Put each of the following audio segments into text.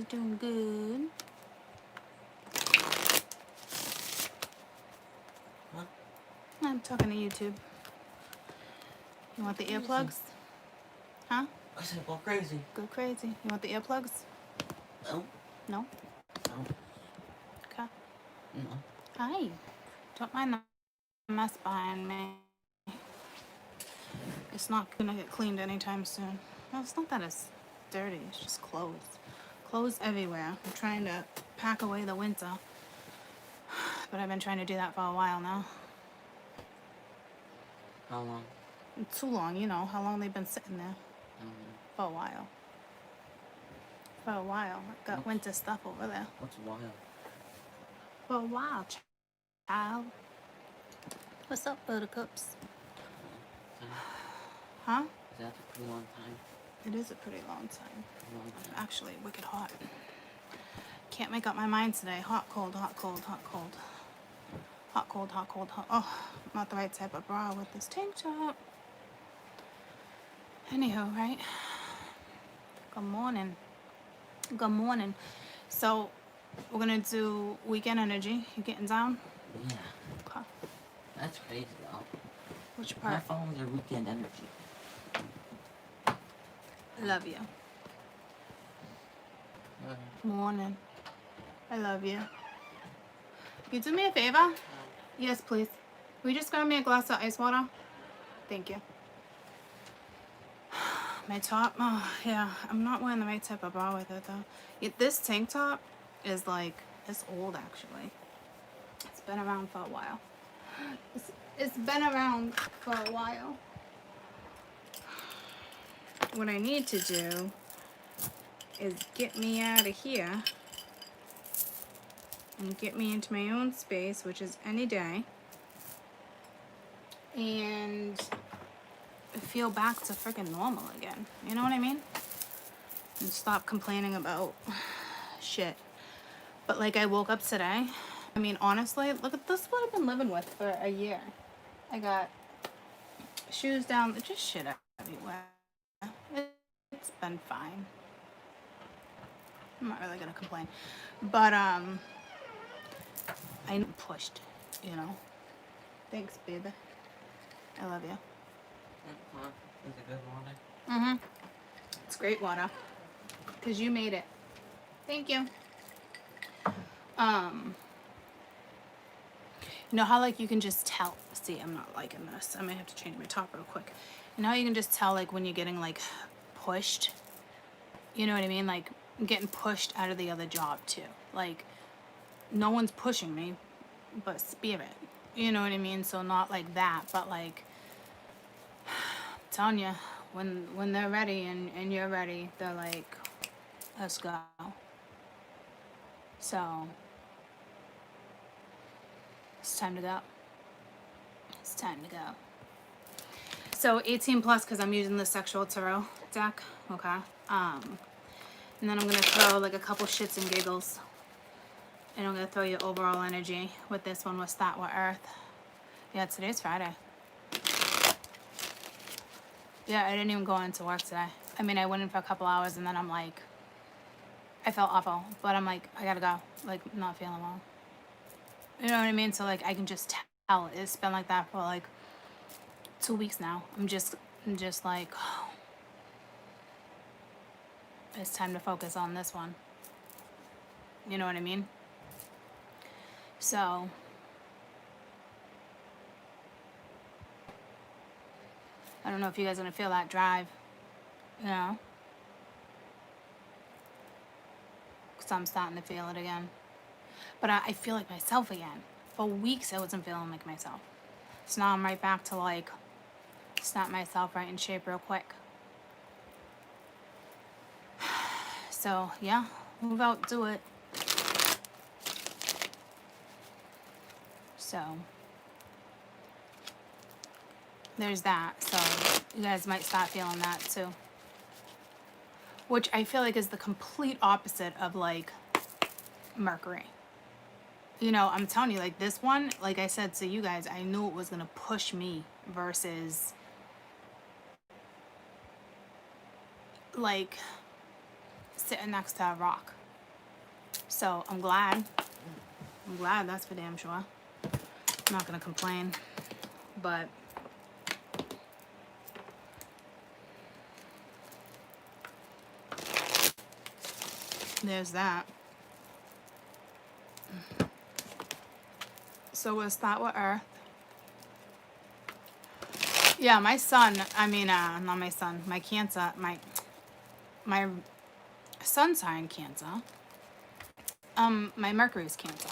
doing good. What? I'm talking to YouTube. You want the earplugs? Huh? I said go crazy. Go crazy. You want the earplugs? No. No? No. Okay. No. Hi. Don't mind the mess behind me. It's not gonna get cleaned anytime soon. Well, it's not that it's dirty. It's just clothes. Clothes everywhere. I'm trying to pack away the winter. But I've been trying to do that for a while now. How long? Too long, you know. How long they've been sitting there? For a while. For a while. I've got winter stuff over there. What's a while? For a while, child. What's up, buttercups? Huh? Is that a pretty long time? It is a pretty long time. Long time. Actually, wicked hot. Can't make up my mind today. Hot, cold, hot, cold, hot, cold. Hot, cold, hot, cold, hot. Oh, not the right type of bra with this tank top. Anywho, right? Good morning. Good morning. So, we're gonna do weekend energy. You getting down? Yeah. Okay. That's crazy though. Which My part? phone's your weekend energy. Love you. Morning. I love you. You do me a favor? Yes, please. Will you just grab me a glass of ice water? Thank you. My top? Oh, yeah. I'm not wearing the right type of bra with it, though. This tank top is like, it's old, actually. It's been around for a while. It's been around for a while. What I need to do is get me out of here and get me into my own space, which is any day, and feel back to freaking normal again. You know what I mean? And stop complaining about shit. But like, I woke up today. I mean, honestly, look at this. What I've been living with for a year. I got shoes down, just shit everywhere. It's been fine. I'm not really gonna complain, but I pushed, you know. Thanks, baby. I love you. Is it good water? It's great water, cause you made it. Thank you. You know how like you can just tell. See, I'm not liking this. I might have to change my top real quick. You know how you can just tell like when you're getting like pushed. You know what I mean? Like I'm getting pushed out of the other job too. Like no one's pushing me, but spirit. You know what I mean? So not like that, but like I'm telling you, when they're ready and you're ready, they're like, let's go. So it's time to go. It's time to go. So 18 plus because I'm using the sexual tarot deck. Okay. And then I'm gonna throw like a couple shits and giggles. And I'm gonna throw your overall energy with this one. What's that? What Earth? Yeah, today's Friday. Yeah, I didn't even go into work today. I mean, I went in for a couple hours and then I'm like, I felt awful, but I'm like, I gotta go. Like, not feeling well. You know what I mean? So like, I can just tell. It's been like that for like 2 weeks now. I'm just like, oh, it's time to focus on this one. You know what I mean? So I don't know if you guys are gonna feel that drive, you know? Because I'm starting to feel it again. But I feel like myself again. For weeks I wasn't feeling like myself. So now I'm right back to like, snap myself right in shape real quick. So yeah, move out, do it. So there's that. So you guys might start feeling that too. Which I feel like is the complete opposite of like Mercury. You know, I'm telling you, like this one, like I said to you guys, I knew it was gonna push me versus like sitting next to a rock. So I'm glad. I'm glad, that's for damn sure. I'm not gonna complain, but there's that. So we'll start with Earth. Yeah, my son, I mean, not my son, my Cancer, my sun sign Cancer. My Mercury's Cancer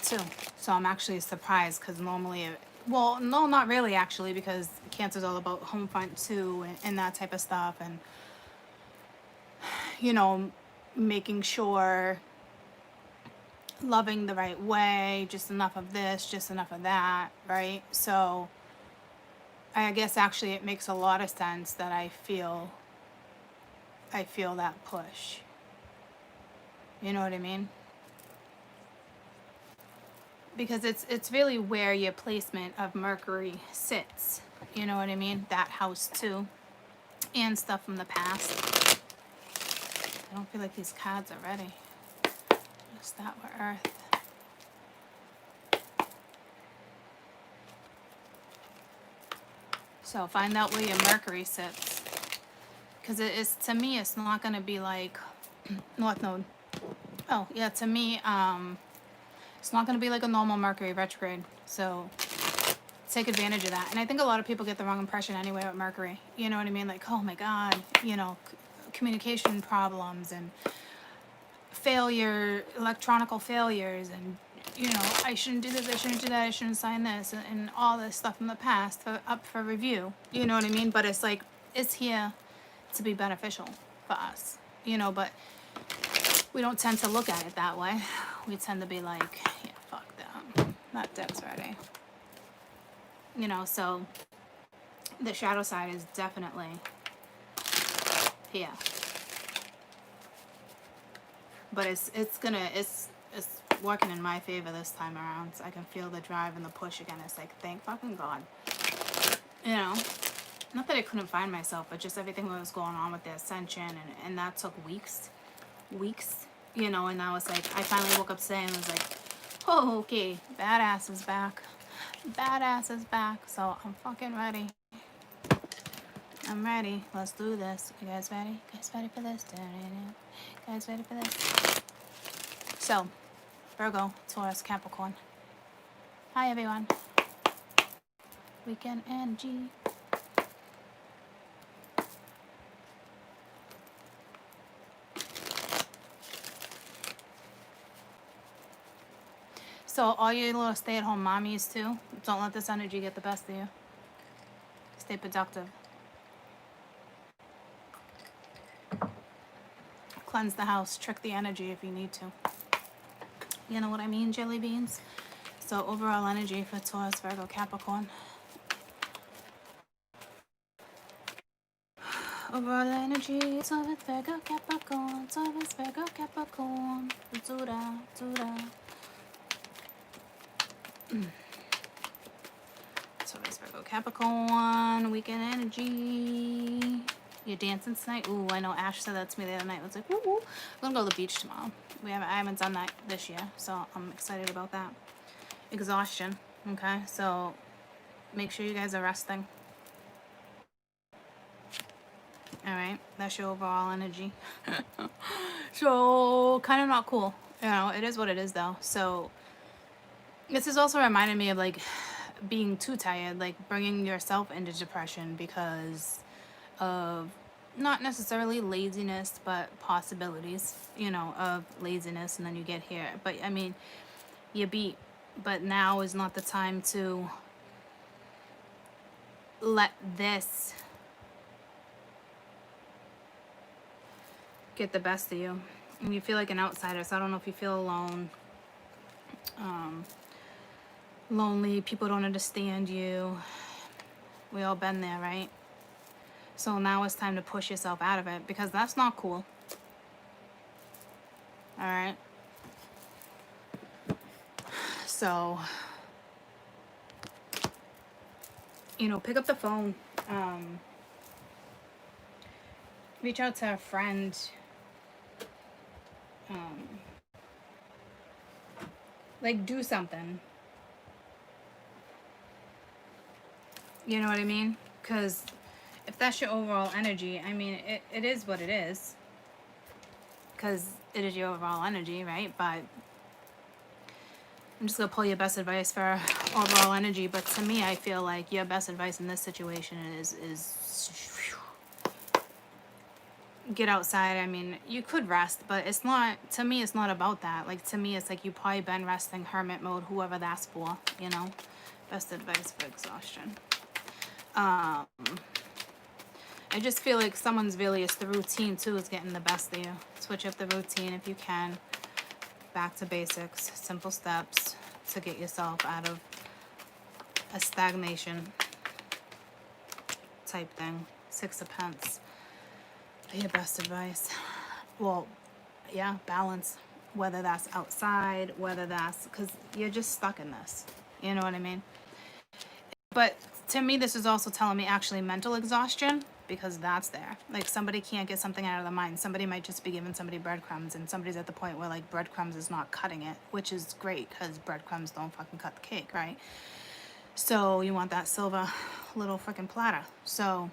too. So I'm actually surprised because normally, well, no, not really actually, because Cancer's all about home front too and that type of stuff, and you know, making sure, loving the right way, just enough of this, just enough of that, right? So I guess actually it makes a lot of sense that I feel that push. You know what I mean? Because it's really where your placement of Mercury sits. You know what I mean? That house too. And stuff from the past. I don't feel like these cards are ready. Let's start with Earth. So find out where your Mercury sits. Because it is, to me, it's not going to be like North Node. Oh, yeah, to me, it's not going to be like a normal Mercury retrograde. So take advantage of that. And I think a lot of people get the wrong impression anyway with Mercury. You know what I mean? Like, oh my God, you know, communication problems and failure, electronical failures, and, you know, I shouldn't do this, I shouldn't do that, I shouldn't sign this, and all this stuff in the past up for review. You know what I mean? But it's like, it's here to be beneficial for us. You know, but we don't tend to look at it that way. We tend to be like, yeah, fuck that. That deck's ready. You know, so the shadow side is definitely here. But it's working in my favor this time around. So I can feel the drive and the push again. It's like, thank fucking God. You know, not that I couldn't find myself, but just everything that was going on with the ascension, and that took weeks, you know, and I was like, I finally woke up today and was like, oh, okay, badass is back. Badass is back. So I'm fucking ready. I'm ready. Let's do this. You guys ready? You guys ready for this? You guys ready for this? So, Virgo, Taurus, Capricorn. Hi, everyone. Weekend energy. So, all you little stay-at-home mommies, too, don't let this energy get the best of you. Stay productive. Cleanse the house. Trick the energy if you need to. You know what I mean, jelly beans? So, overall energy for Taurus, Virgo, Capricorn. Overall energy, Taurus, Virgo, Capricorn. Taurus, Virgo, Capricorn. Zura. Taurus, Virgo, Capricorn. Weekend energy. You're dancing tonight? Ooh, I know Ash said that to me the other night. I was like, woo woo. I'm gonna go to the beach tomorrow. I haven't done that this year, so I'm excited about that. Exhaustion. Okay, so make sure you guys are resting. Alright, that's your overall energy. So, kind of not cool. You know, it is what it is though. So, this is also reminding me of like being too tired, like bringing yourself into depression because of not necessarily laziness, but possibilities, you know, of laziness, and then you get here. But I mean, you beat. But now is not the time to let this get the best of you. And you feel like an outsider, so I don't know if you feel alone, lonely, people don't understand you. We all been there, right? So now it's time to push yourself out of it, because that's not cool. Alright? So, you know, pick up the phone. Reach out to a friend. Like, do something. You know what I mean? Because if that's your overall energy, I mean, it is what it is. Because it is your overall energy, right? But I'm just going to pull your best advice for overall energy. But to me, I feel like your best advice in this situation is get outside. I mean, you could rest, but it's not, to me, it's not about that. Like, to me, it's like you probably been resting hermit mode, whoever that's for, you know? Best advice for exhaustion. I just feel like someone's really, it's the routine too is getting the best of you. Switch up the routine if you can. Back to basics, simple steps to get yourself out of a stagnation type thing. 6 of Pence. Your best advice. Well, yeah, balance. Whether that's outside, whether that's, because you're just stuck in this. You know what I mean? But to me, this is also telling me actually mental exhaustion, because that's there. Like, somebody can't get something out of their mind. Somebody might just be giving somebody breadcrumbs, and somebody's at the point where, like, breadcrumbs is not cutting it, which is great, because breadcrumbs don't fucking cut the cake, right? So you want that silver little freaking platter. So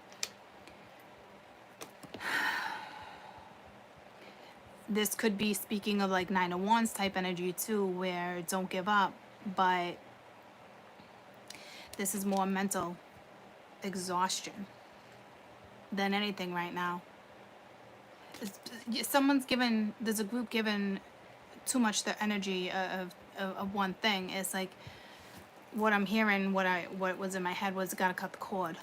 this could be speaking of, like, 9 of Wands type energy too, where don't give up, but this is more mental exhaustion than anything right now. Someone's given, there's a group given too much the energy of one thing. It's like, what I'm hearing, what was in my head was, gotta cut the cord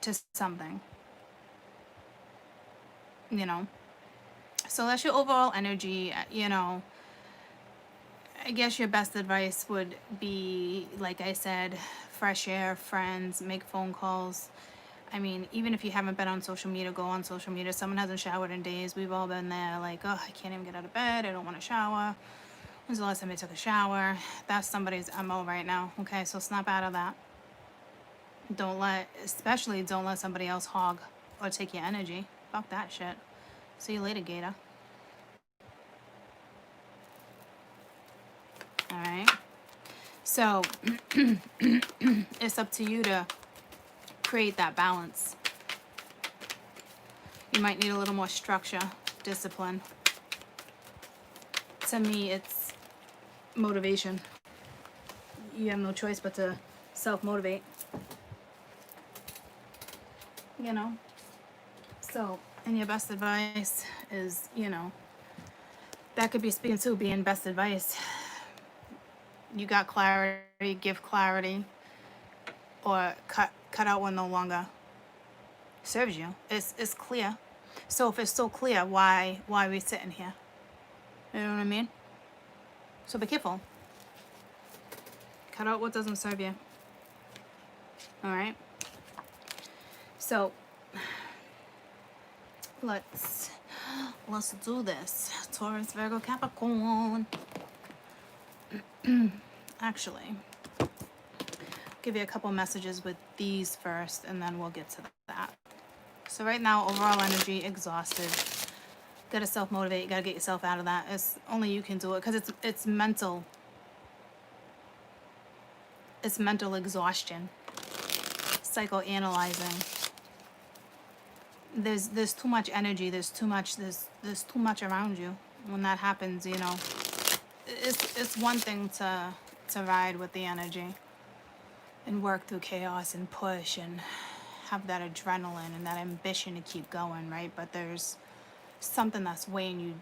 to something, you know. So that's your overall energy. You know, I guess your best advice would be, like I said, fresh air, friends, make phone calls. I mean, even if you haven't been on social media, go on social media. Someone hasn't showered in days. We've all been there, like, oh, I can't even get out of bed. I don't want to shower. When's the last time I took a shower? That's somebody's MO right now. Okay, so snap out of that. Especially don't let somebody else hog or take your energy. Fuck that shit. See you later, Gator. Alright. So, it's up to you to create that balance. You might need a little more structure, discipline. To me, it's motivation. You have no choice but to self-motivate. You know? So, and your best advice is, you know, that could be speaking to being best advice. You got clarity, give clarity, or cut out what no longer serves you. It's clear. So if it's so clear, why are we sitting here? You know what I mean? So be careful. Cut out what doesn't serve you. Alright? So let's do this. Taurus, Virgo, Capricorn. Actually, I'll give you a couple messages with these first, and then we'll get to that. So right now, overall energy, exhausted. Gotta self-motivate. Gotta get yourself out of that. It's only you can do it, because it's mental. It's mental exhaustion. Psychoanalyzing. There's too much energy. There's too much around you. When that happens, you know, it's one thing to ride with the energy and work through chaos and push and have that adrenaline and that ambition to keep going, right? But there's something that's weighing you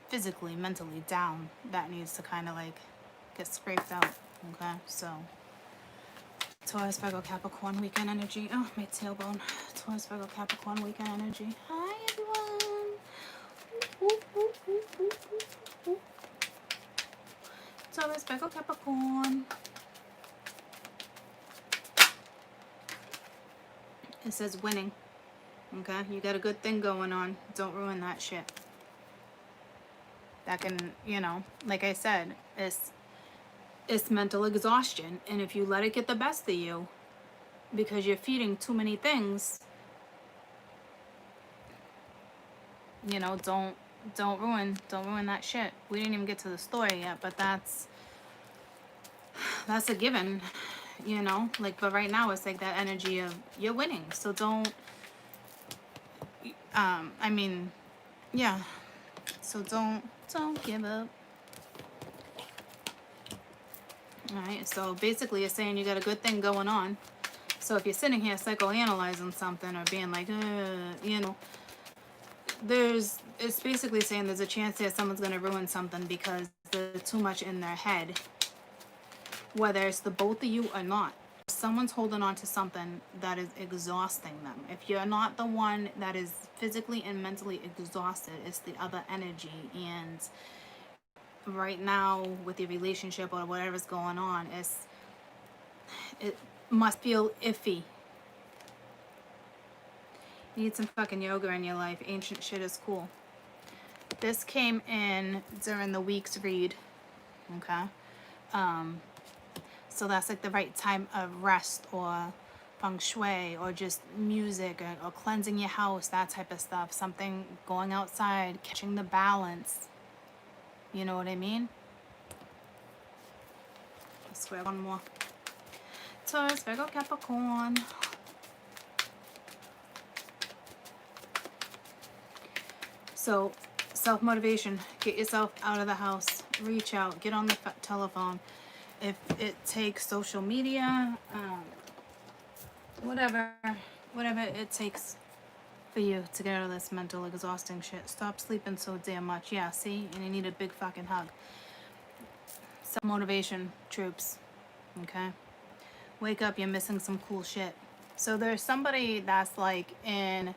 physically, mentally down that needs to kind of like get scraped out. Okay, so Taurus, Virgo, Capricorn, weekend energy. Oh, my tailbone. Taurus, Virgo, Capricorn, weekend energy. Hi, everyone. Taurus, Virgo, Capricorn. It says winning. Okay, you got a good thing going on. Don't ruin that shit. That can, you know, like I said, it's mental exhaustion. And if you let it get the best of you, because you're feeding too many things, you know, don't ruin that shit. We didn't even get to the story yet, but that's that's a given, you know, like, but right now it's like that energy of you're winning. So don't, I mean, yeah. So don't give up. All right. So basically it's saying you got a good thing going on. So if you're sitting here psychoanalyzing something or being like, you know, it's basically saying there's a chance that someone's going to ruin something because they're too much in their head, whether it's the both of you or not. Someone's holding on to something that is exhausting them. If you're not the one that is physically and mentally exhausted, it's the other energy. And right now with your relationship or whatever's going on, it must feel iffy. You need some fucking yoga in your life. Ancient shit is cool. This came in during the week's read. Okay. So that's like the right time of rest or feng shui or just music or cleansing your house, that type of stuff. Something, going outside, catching the balance. You know what I mean? Let's grab one more. Taurus, Virgo, Capricorn. So, self-motivation. Get yourself out of the house. Reach out. Get on the telephone. If it takes social media, whatever it takes for you to get out of this mental exhausting shit. Stop sleeping so damn much. Yeah, see? And you need a big fucking hug. Self-motivation, troops. Okay? Wake up, you're missing some cool shit. So there's somebody that's like in...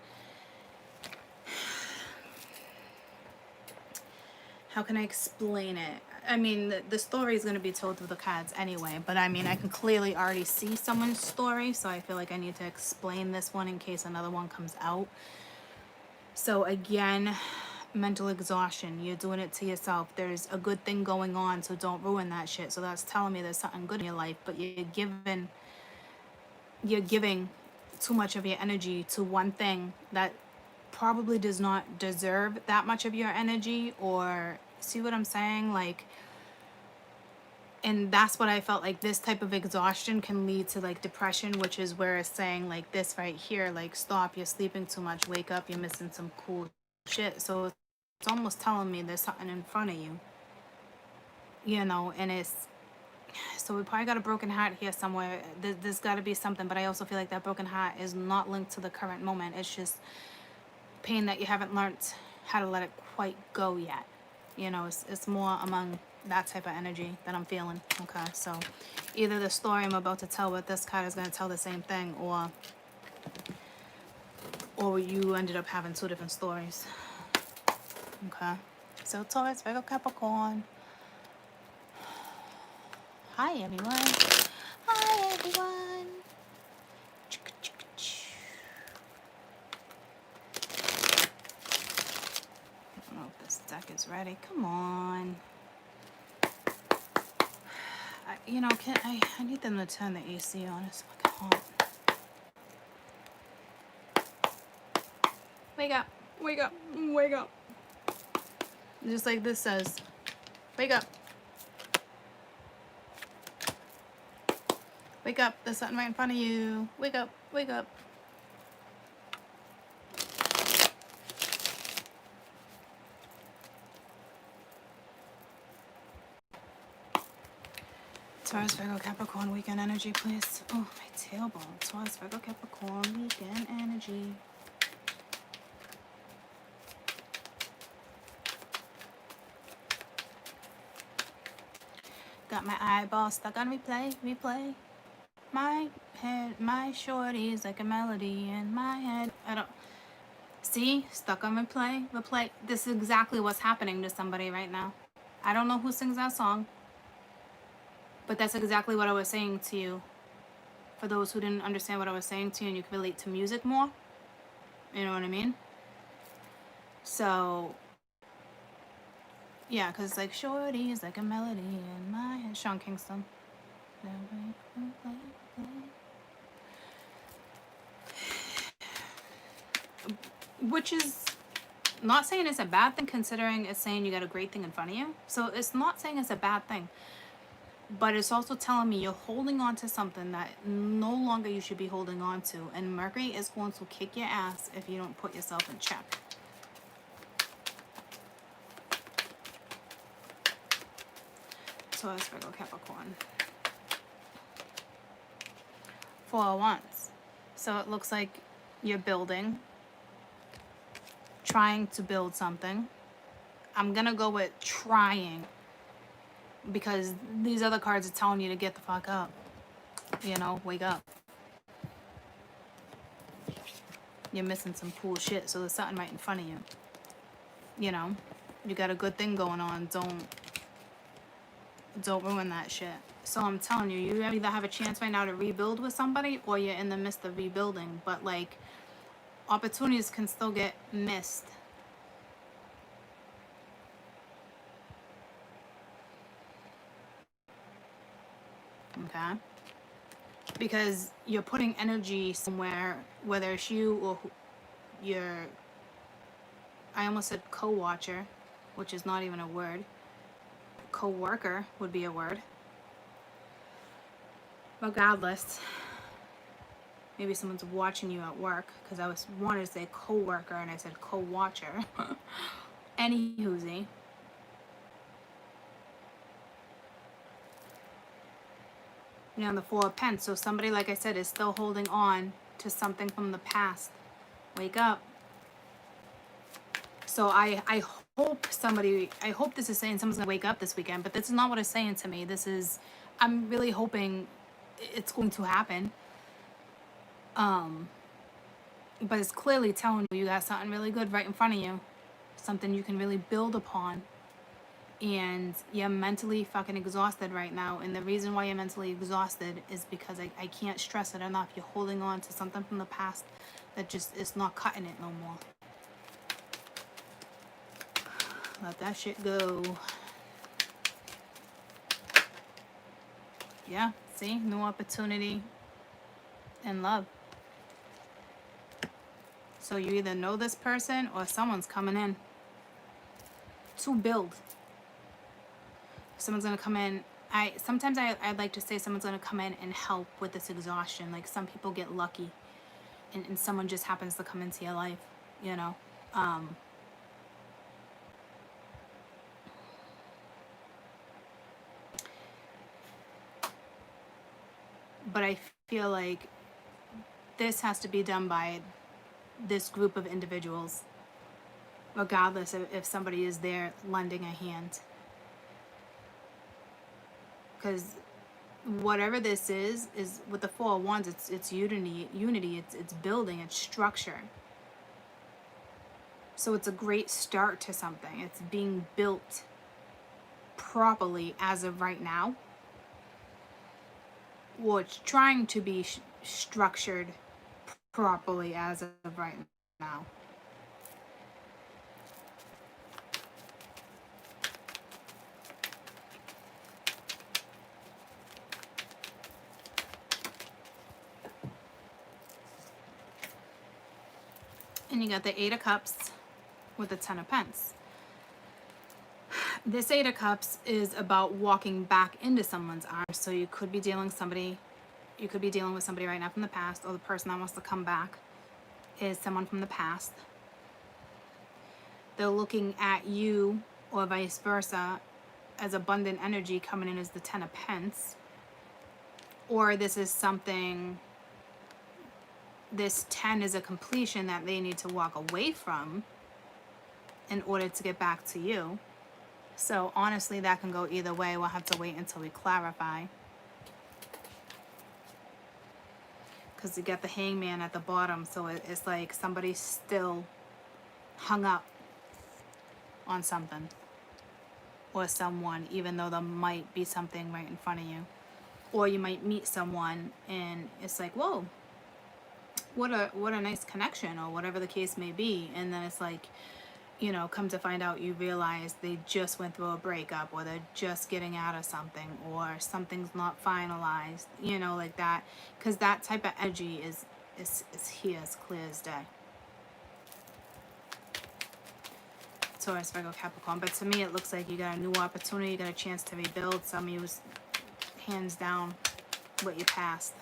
How can I explain it? I mean, the story is going to be told through the cards anyway, but I mean, I can clearly already see someone's story, so I feel like I need to explain this one in case another one comes out. So again, mental exhaustion. You're doing it to yourself. There's a good thing going on, so don't ruin that shit. So that's telling me there's something good in your life, but you're giving too much of your energy to one thing that probably does not deserve that much of your energy. Or see what I'm saying? Like, and that's what I felt like. This type of exhaustion can lead to like depression, which is where it's saying like this right here, like, stop, you're sleeping too much, wake up, you're missing some cool shit. So it's almost telling me there's something in front of you, you know. And it's, so we probably got a broken heart here somewhere. There's got to be something, but I also feel like that broken heart is not linked to the current moment. It's just pain that you haven't learned how to let it quite go yet. You know, it's more among that type of energy that I'm feeling. Okay, so either the story I'm about to tell with this card is going to tell the same thing, or you ended up having two different stories. Okay, so Taurus, Virgo, Capricorn. Hi everyone. Hi everyone. I don't know if this deck is ready. Come on. You know, I need them to turn the AC on. It's fucking hot. Wake up. Wake up. Wake up. Just like this says. Wake up. Wake up. There's something right in front of you. Wake up. Wake up. Taurus, Virgo, Capricorn, weekend energy, please. Oh, my tailbone. Taurus, Virgo, Capricorn, weekend energy. Got my eyeball stuck on replay. My head, my shorty's like a melody in my head. I don't... See? Stuck on replay. This is exactly what's happening to somebody right now. I don't know who sings that song, but that's exactly what I was saying to you. For those who didn't understand what I was saying to you and you can relate to music more. You know what I mean? So, yeah, because like shorty is like a melody in my head. Sean Kingston. Which is not saying it's a bad thing, considering it's saying you got a great thing in front of you. So it's not saying it's a bad thing. But it's also telling me you're holding on to something that no longer you should be holding on to. And Mercury is going to kick your ass if you don't put yourself in check. Taurus, Virgo, Capricorn. Four of Wands. So it looks like you're building, trying to build something. I'm gonna go with trying, because these other cards are telling you to get the fuck up. You know, wake up. You're missing some cool shit, so there's something right in front of you. You know, you got a good thing going on. Don't ruin that shit. So I'm telling you, you either have a chance right now to rebuild with somebody, or you're in the midst of rebuilding. But like, opportunities can still get missed. Okay? Because you're putting energy somewhere, whether it's you or your, I almost said co-watcher, which is not even a word. Co-worker would be a word. Regardless, maybe someone's watching you at work, because I wanted to say co-worker and I said co-watcher. Any whoozy. You know, the Four of Pence. So somebody, like I said, is still holding on to something from the past. Wake up. So I hope this is saying someone's gonna wake up this weekend, but this is not what it's saying to me. I'm really hoping it's going to happen. But it's clearly telling you got something really good right in front of you. Something you can really build upon. And you're mentally fucking exhausted right now. And the reason why you're mentally exhausted is because I can't stress it enough. You're holding on to something from the past that just is not cutting it no more. Let that shit go. Yeah, see? New opportunity and love. So you either know this person or someone's coming in to build. Someone's gonna come in. Sometimes I'd like to say someone's gonna come in and help with this exhaustion. Like, some people get lucky and someone just happens to come into your life, you know. But I feel like this has to be done by this group of individuals, regardless of if somebody is there lending a hand. Because whatever this is with the Four of Wands, it's unity, it's building, it's structure. So it's a great start to something. It's being built properly as of right now. Well, it's trying to be structured properly as of right now. And you got the Eight of Cups with the Ten of Pence. This Eight of Cups is about walking back into someone's arms. So you could be dealing with somebody right now from the past, or the person that wants to come back is someone from the past. They're looking at you, or vice versa, as abundant energy coming in as the Ten of Pence. Or this is something, this 10 is a completion that they need to walk away from in order to get back to you. So honestly, that can go either way. We'll have to wait until we clarify. Because you got the Hangman at the bottom, so it's like somebody's still hung up on something or someone, even though there might be something right in front of you. Or you might meet someone and it's like, whoa, what a nice connection, or whatever the case may be. And then it's like, you know, come to find out, you realize they just went through a breakup, or they're just getting out of something, or something's not finalized, you know, like that. Because that type of energy is here as clear as day. Taurus, Virgo, Capricorn. But to me, it looks like you got a new opportunity, you got a chance to rebuild. Some of you hands down what you passed.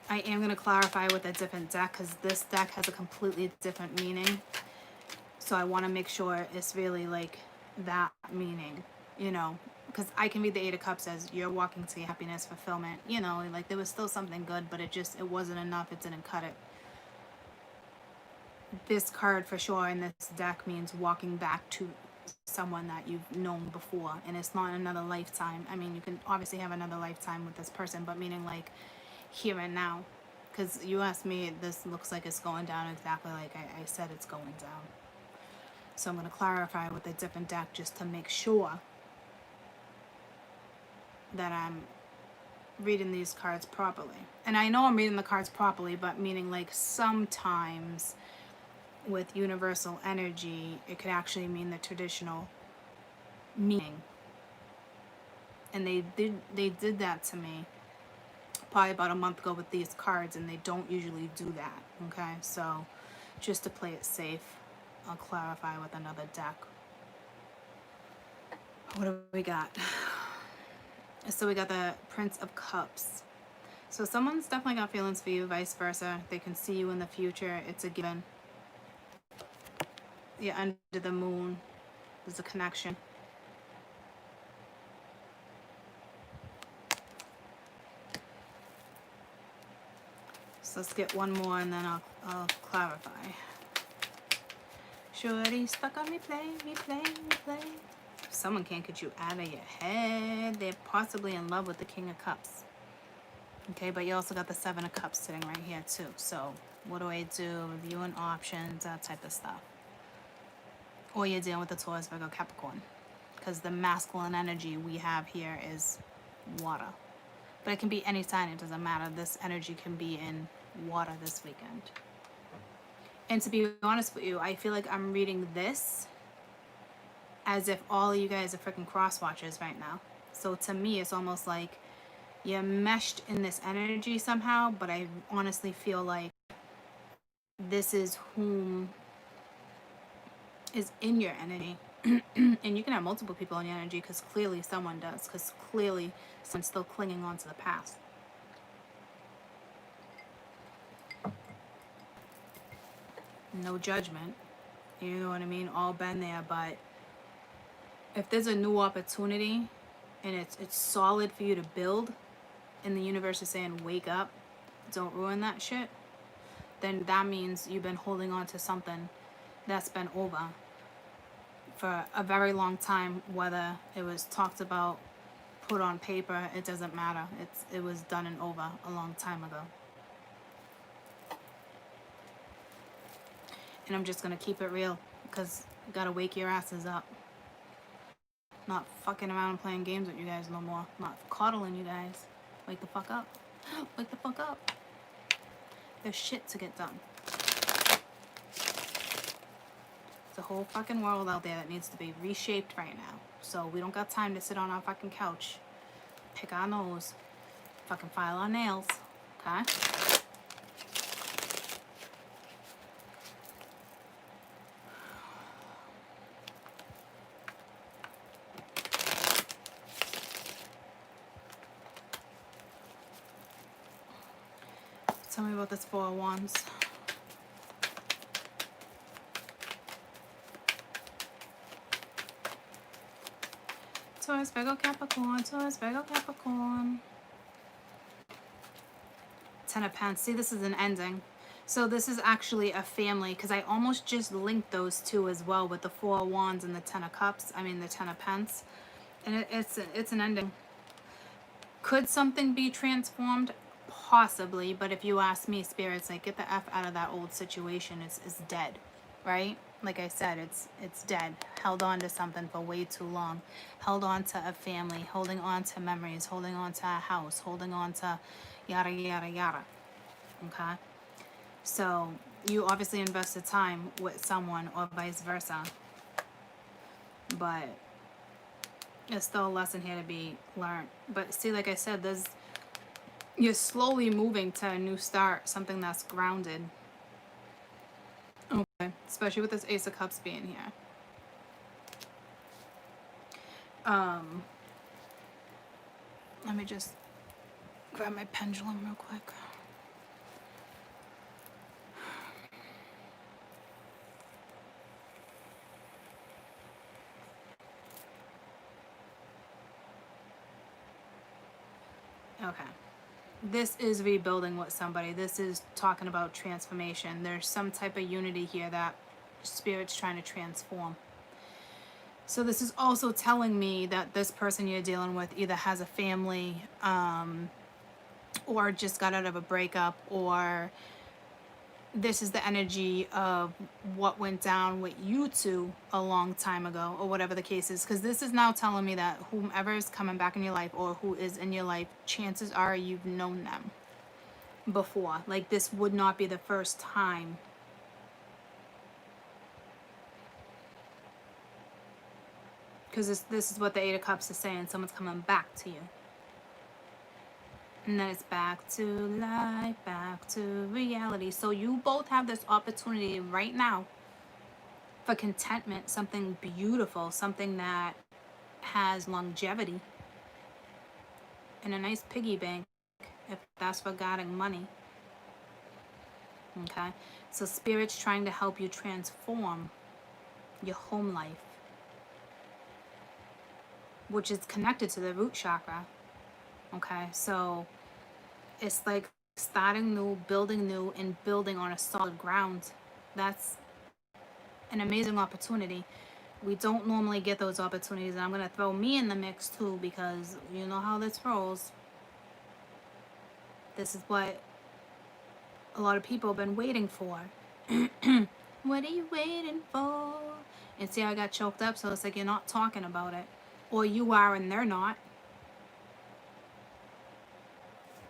I am going to clarify with a different deck because this deck has a completely different meaning. So I want to make sure it's really like that meaning, you know, because I can read the Eight of Cups as you're walking to your happiness, fulfillment, you know, like there was still something good, but it wasn't enough. It didn't cut it. This card for sure in this deck means walking back to someone that you've known before, and it's not another lifetime. I mean, you can obviously have another lifetime with this person, but meaning like here and now, because you asked me, this looks like it's going down exactly like I said it's going down. So I'm going to clarify with a different deck just to make sure that I'm reading these cards properly. And I know I'm reading the cards properly, but meaning like sometimes with universal energy, it could actually mean the traditional meaning. And they did that to me probably about a month ago with these cards, and they don't usually do that. Okay, so just to play it safe, I'll clarify with another deck. What do we got? So we got the Prince of Cups. So someone's definitely got feelings for you, vice versa. They can see you in the future. It's a given. You're under the moon. There's a connection. So let's get one more and then I'll clarify. Shorty stuck on me play. Someone can't get you out of your head. They're possibly in love with the King of Cups. Okay, but you also got the Seven of Cups sitting right here too. So what do I do? Reviewing options, that type of stuff. Or you're dealing with the Taurus, Virgo, Capricorn. Because the masculine energy we have here is water. But it can be any sign, it doesn't matter. This energy can be in water this weekend. And to be honest with you, I feel like I'm reading this as if all of you guys are freaking cross watchers right now. So to me, it's almost like you're meshed in this energy somehow, but I honestly feel like this is whom is in your energy. And you can have multiple people in your energy because clearly someone does, because clearly someone's still clinging on to the past. No judgment, you know what I mean? All been there, but if there's a new opportunity and it's solid for you to build, and the universe is saying wake up, don't ruin that shit, then that means you've been holding on to something that's been over for a very long time. Whether it was talked about, put on paper, it doesn't matter. It was done and over a long time ago. And I'm just gonna keep it real, because you gotta wake your asses up. Not fucking around and playing games with you guys no more. Not coddling you guys. Wake the fuck up. Wake the fuck up. There's shit to get done. There's a whole fucking world out there that needs to be reshaped right now. So we don't got time to sit on our fucking couch, pick our nose, fucking file our nails, okay? Tell me about this Four of Wands. Taurus, Virgo, Capricorn. Taurus, Virgo, Capricorn. Ten of Pence. See, this is an ending. So this is actually a family, because I almost just linked those two as well with the Four of Wands and the Ten of Cups. I mean, the Ten of Pence. And it's an ending. Could something be transformed? Possibly, but if you ask me, spirits like, get the F out of that old situation. It's dead, right? Like I said, it's dead. Held on to something for way too long. Held on to a family, holding on to memories, holding on to a house, holding on to yada yada yada. Okay? So you obviously invested time with someone or vice versa. But there's still a lesson here to be learned. But see, like I said, you're slowly moving to a new start, something that's grounded. Okay, especially with this Ace of Cups being here. Let me just grab my pendulum real quick. Okay. This is rebuilding with somebody. This is talking about transformation. There's some type of unity here that Spirit's trying to transform. So this is also telling me that this person you're dealing with either has a family, or just got out of a breakup, or this is the energy of what went down with you two a long time ago, or whatever the case is. Because this is now telling me that whomever is coming back in your life, or who is in your life, chances are you've known them before. Like, this would not be the first time. Because this is what the Eight of Cups is saying. Someone's coming back to you. And then it's back to life, back to reality. So you both have this opportunity right now for contentment, something beautiful, something that has longevity, and a nice piggy bank, if that's regarding money. Okay? So Spirit's trying to help you transform your home life, which is connected to the root chakra. Okay, so it's like starting new, and building on a solid ground. That's an amazing opportunity. We don't normally get those opportunities, and I'm going to throw me in the mix too, because you know how this rolls. This is what a lot of people have been waiting for. What are you waiting for? And see, I got choked up, so it's like you're not talking about it. Or you are and they're not.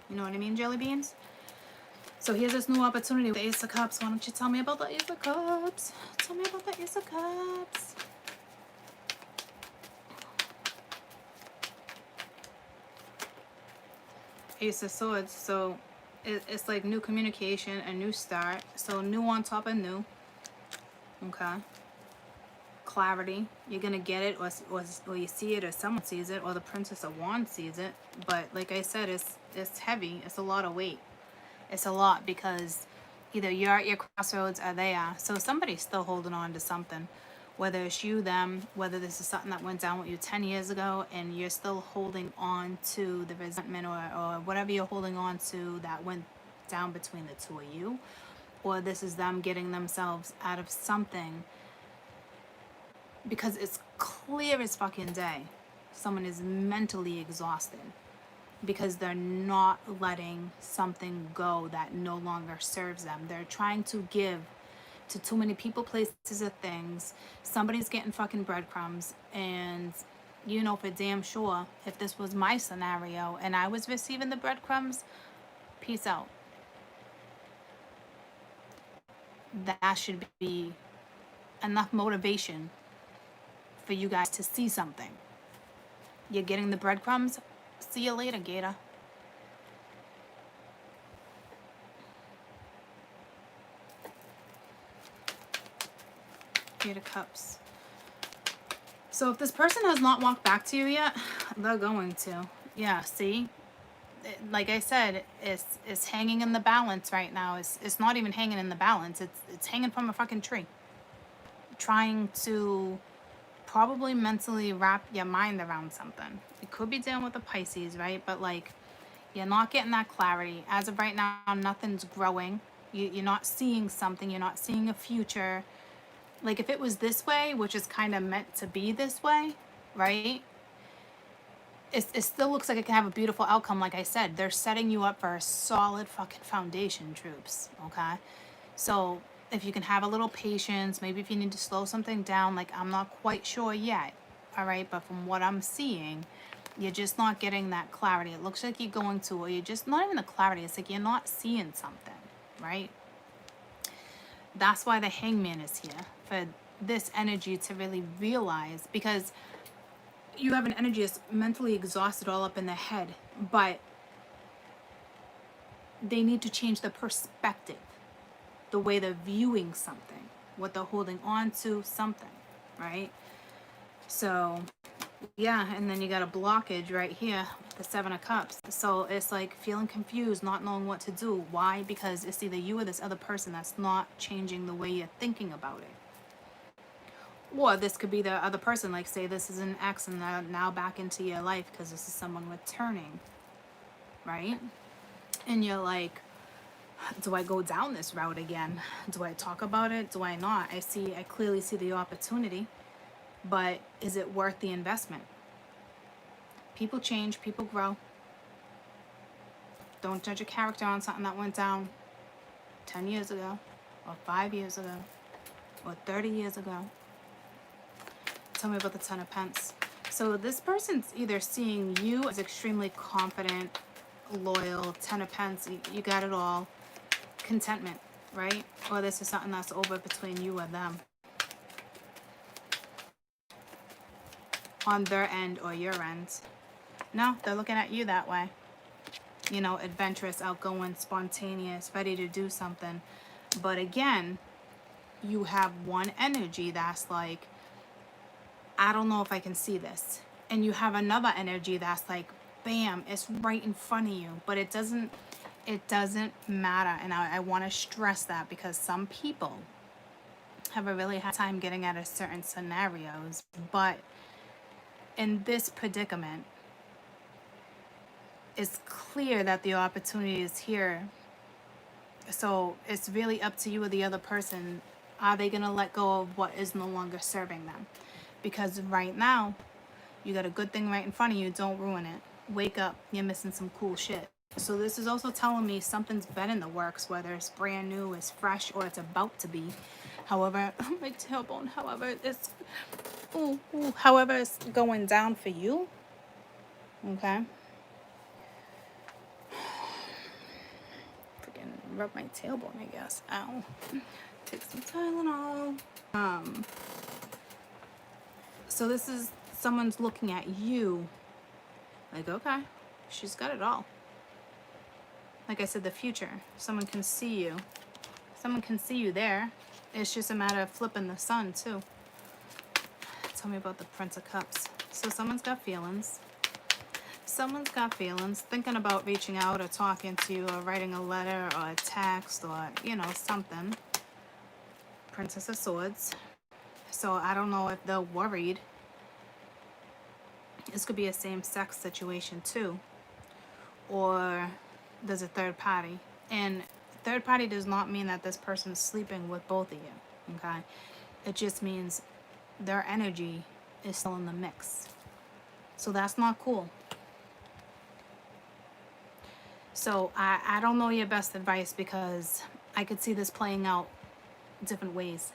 You know what I mean, jelly beans? So here's this new opportunity with the Ace of Cups. Why don't you tell me about the Ace of Cups? Tell me about the Ace of Cups. Ace of Swords. So it's like new communication, a new start. So new on top of new. Okay. Clarity. You're going to get it, or you see it, or someone sees it, or the Princess of Wands sees it. But like I said, it's heavy. It's a lot of weight. It's a lot, because either you're at your crossroads or they are. So somebody's still holding on to something. Whether it's you, them, whether this is something that went down with you 10 years ago and you're still holding on to the resentment, or whatever you're holding on to that went down between the two of you. Or this is them getting themselves out of something, because it's clear as fucking day. Someone is mentally exhausted because they're not letting something go that no longer serves them. They're trying to give to too many people, places, or things. Somebody's getting fucking breadcrumbs, and you know for damn sure, if this was my scenario and I was receiving the breadcrumbs, peace out. That should be enough motivation for you guys to see something. You're getting the breadcrumbs. See you later, Gator. Eight of Cups. So if this person has not walked back to you yet, they're going to. Yeah, see? Like I said, it's hanging in the balance right now. It's not even hanging in the balance. It's hanging from a fucking tree. Trying to probably mentally wrap your mind around something. It could be dealing with the Pisces, right? But like, you're not getting that clarity. As of right now, nothing's growing. You're not seeing something. You're not seeing a future. Like, if it was this way, which is kind of meant to be this way, right? It still looks like it can have a beautiful outcome. Like I said, they're setting you up for a solid fucking foundation, troops, okay? So if you can have a little patience, maybe if you need to slow something down, like, I'm not quite sure yet, all right? But from what I'm seeing, you're just not getting that clarity. It looks like you're going to, or you're just not even the clarity. It's like you're not seeing something, right? That's why the Hangman is here, for this energy to really realize, because you have an energy that's mentally exhausted, all up in the head, but they need to change the perspective, the way they're viewing something, what they're holding on to, something, right? So Yeah, and then you got a blockage right here, the Seven of Cups. So it's like feeling confused, not knowing what to do. Why? Because it's either you or this other person that's not changing the way you're thinking about it. Or this could be the other person, like say this is an ex and they're now back into your life because this is someone returning, right? And you're like, do I go down this route again? Do I talk about it? Do I not? I clearly see the opportunity, but is it worth the investment? People change, people grow. Don't judge a character on something that went down 10 years ago, or 5 years ago, or 30 years ago. Tell me about the Ten of Pentacles. So this person's either seeing you as extremely confident, loyal, Ten of Pentacles, you got it all, contentment, right? Or this is something that's over between you and them. On their end or your end. No, they're looking at you that way. You know, adventurous, outgoing, spontaneous, ready to do something. But again, you have one energy that's like, I don't know if I can see this. And you have another energy that's like, bam, it's right in front of you. But it doesn't matter. And I want to stress that because some people have a really hard time getting out of certain scenarios. But in this predicament, it's clear that the opportunity is here. So it's really up to you or the other person. Are they going to let go of what is no longer serving them? Because right now, you got a good thing right in front of you. Don't ruin it. Wake up. You're missing some cool shit. So this is also telling me something's been in the works, whether it's brand new, it's fresh, or it's about to be. However, my tailbone, however, however it's going down for you. Okay. Freaking rub my tailbone, I guess. Ow. Take some Tylenol. So this is someone's looking at you like, okay, she's got it all. Like I said, the future. Someone can see you. Someone can see you there. It's just a matter of flipping the sun, too. Tell me about the Prince of Cups. So someone's got feelings. Someone's got feelings, thinking about reaching out or talking to you or writing a letter or a text or, you know, something. Princess of Swords. So I don't know if they're worried. This could be a same-sex situation, too. Or there's a third party. And third party does not mean that this person's sleeping with both of you, okay? It just means their energy is still in the mix. So that's not cool. So I don't know your best advice because I could see this playing out different ways.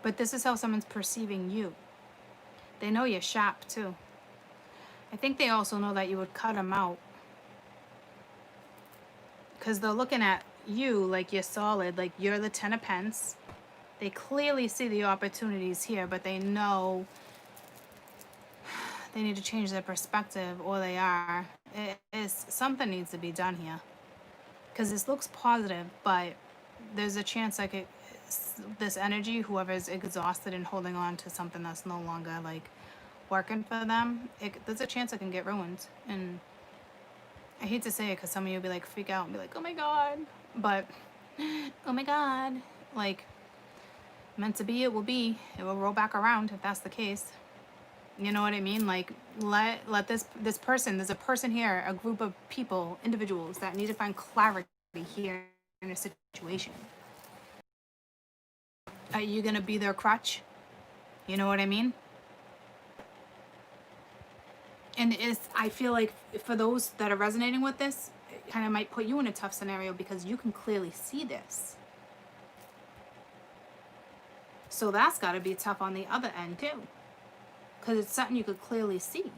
But this is how someone's perceiving you. They know you're sharp too. I think they also know that you would cut them out. Because they're looking at you like you're solid, like you're the Ten of Pentacles. They clearly see the opportunities here, but they know they need to change their perspective, or they are. Something needs to be done here. Because this looks positive, but there's a chance like this energy, whoever's exhausted and holding on to something that's no longer like working for them, there's a chance it can get ruined. And I hate to say it because some of you will be like freak out and be like, oh my god, but oh my god, like meant to be, it will be, it will roll back around if that's the case. You know what I mean? Like let this person, there's a person here, a group of people, individuals that need to find clarity here in a situation. Are you gonna be their crutch? You know what I mean? And I feel like for those that are resonating with this, it kind of might put you in a tough scenario because you can clearly see this. So that's got to be tough on the other end too, because it's something you could clearly see.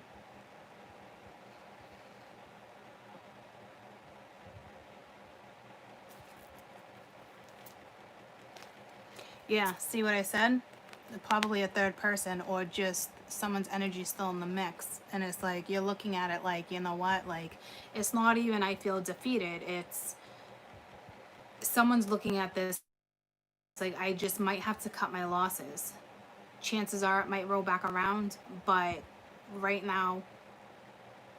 Yeah, see what I said? probably a third person, or just someone's energy still in the mix. And it's like, you're looking at it like, you know what, like, it's not even I feel defeated, it's someone's looking at this, it's like, I just might have to cut my losses. Chances are it might roll back around, but right now,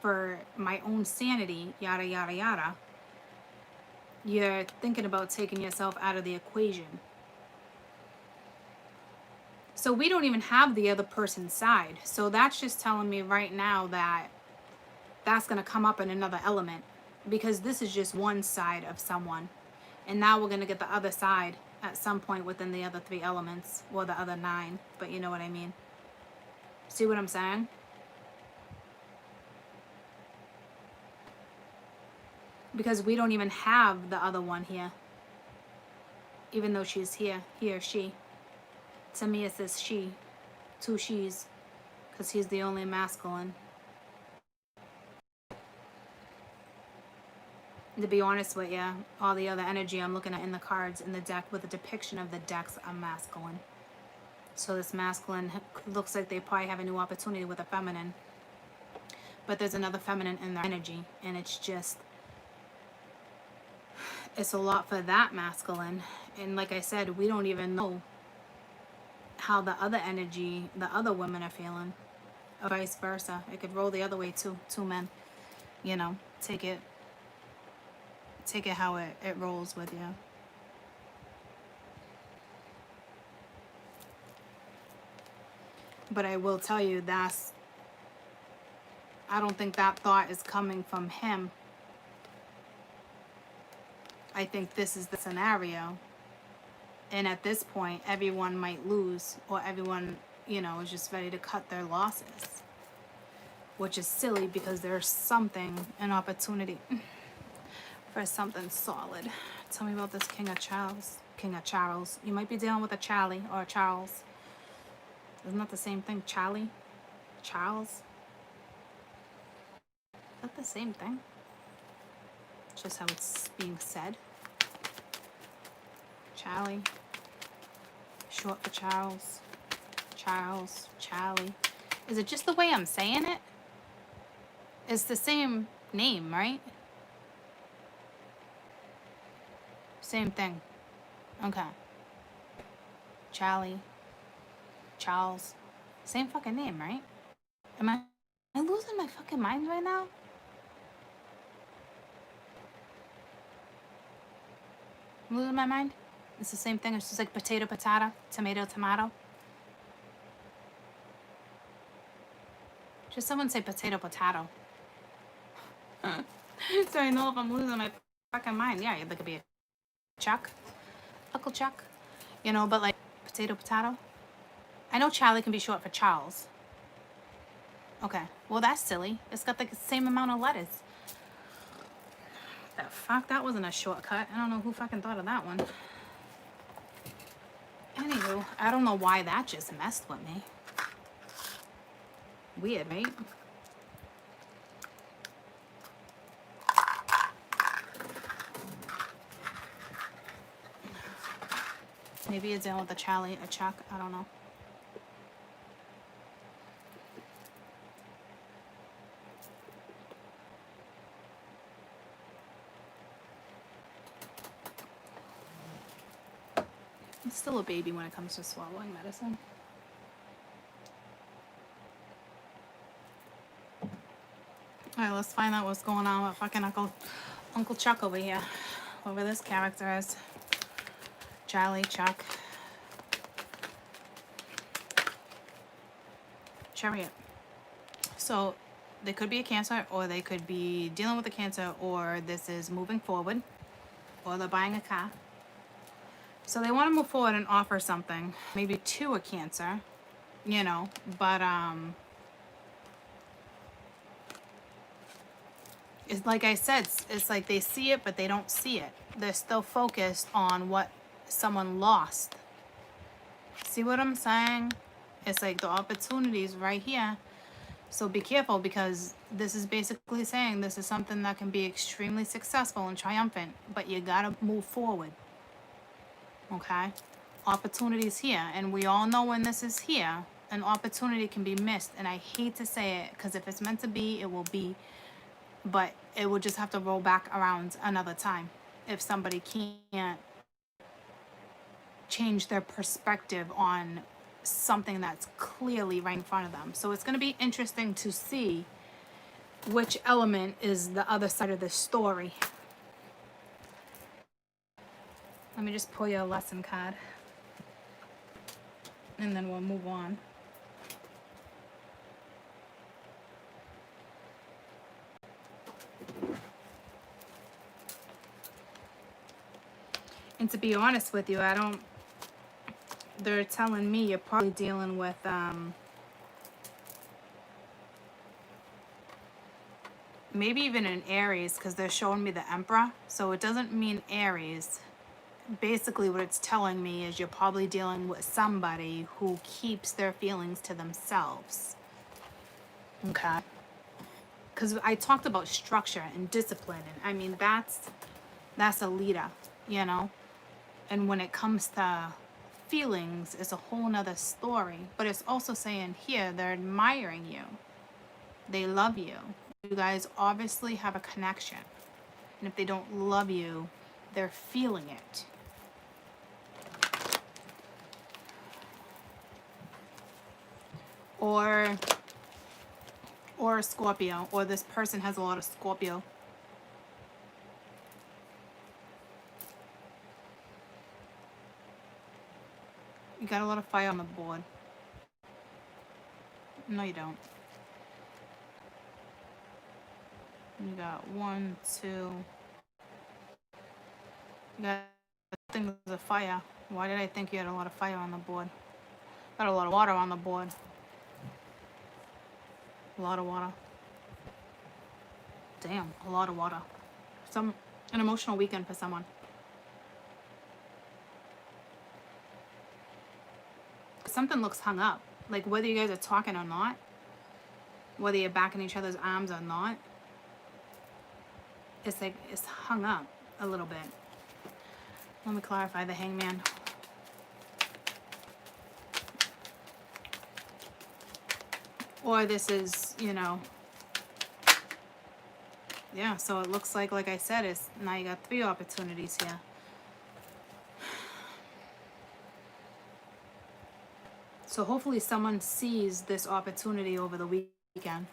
for my own sanity, yada yada yada, you're thinking about taking yourself out of the equation. So we don't even have the other person's side. So that's just telling me right now that that's going to come up in another element, because this is just one side of someone. And now we're going to get the other side at some point within the other 3 elements, or the other 9. But you know what I mean? See what I'm saying? Because we don't even have the other one here. Even though she's here. He or she. To me it says she. 2 she's. Because he's the only masculine. To be honest with you, all the other energy I'm looking at in the cards in the deck with the depiction of the decks are masculine. So this masculine looks like they probably have a new opportunity with a feminine. But there's another feminine in their energy. And it's just, it's a lot for that masculine. And like I said, we don't even know how the other energy, the other women are feeling. Or vice versa. It could roll the other way too. 2 men. You know, take it how it rolls with you. But I will tell you, I don't think that thought is coming from him. I think this is the scenario. And at this point, everyone might lose, or everyone, you know, is just ready to cut their losses. Which is silly, because there's something, an opportunity for something solid. Tell me about this King of Charles. King of Charles. You might be dealing with a Charlie or a Charles. Isn't that the same thing? Charlie? Charles? Is that the same thing? Just how it's being said. Charlie. Short for Charles. Charles. Charlie. Is it just the way I'm saying it? It's the same name, right? Same thing. Okay. Charlie. Charles. Same fucking name, right? Am I losing my fucking mind right now? I'm losing my mind? It's the same thing. It's just like potato, potato, tomato, tomato. Just someone say potato, potato. So I know if I'm losing my fucking mind. Yeah, that could be a Chuck. Uncle Chuck. You know, but like potato, potato. I know Charlie can be short for Charles. Okay. Well, that's silly. It's got like the same amount of letters. The fuck? That wasn't a shortcut. I don't know who fucking thought of that one. Anywho, I don't know why that just messed with me. Weird, right? Maybe you're dealing with a Charlie, a Chuck. I don't know. I'm still a baby when it comes to swallowing medicine. Alright, let's find out what's going on with fucking Uncle Chuck over here. Whoever this character is. Charlie, Chuck. Chariot. So, they could be a Cancer, or they could be dealing with a Cancer, or this is moving forward, or they're buying a car. So they want to move forward and offer something, maybe to a Cancer, you know, but it's like I said, it's like they see it, but they don't see it. They're still focused on what someone lost. See what I'm saying? It's like the opportunity's right here. So be careful, because this is basically saying this is something that can be extremely successful and triumphant, but you gotta move forward. Okay? Opportunities here, and we all know when this is here, an opportunity can be missed. And I hate to say it, because if it's meant to be, it will be, but it will just have to roll back around another time if somebody can't change their perspective on something that's clearly right in front of them. So it's going to be interesting to see which element is the other side of this story. Let me just pull you a lesson card, and then we'll move on. And to be honest with you, they're telling me you're probably dealing with, maybe even an Aries, because they're showing me the Emperor. So it doesn't mean Aries. Basically what it's telling me is you're probably dealing with somebody who keeps their feelings to themselves. Okay? Because I talked about structure and discipline, and I mean that's a leader, you know? And when it comes to feelings, it's a whole nother story. But it's also saying here, they're admiring you. They love you. You guys obviously have a connection. And if they don't love you, they're feeling it. Or a Scorpio, or this person has a lot of Scorpio. You got a lot of fire on the board. No, you don't. You got 1, 2. You got things of fire. Why did I think you had a lot of fire on the board? Got a lot of water on the board. A lot of water. Damn, a lot of water. An emotional weekend for someone. Something looks hung up. Like whether you guys are talking or not, whether you're back in each other's arms or not, it's like it's hung up a little bit. Let me clarify the Hangman. Or this is, you know, yeah, so it looks like I said, it's now you got 3 opportunities here. So hopefully someone sees this opportunity over the weekend.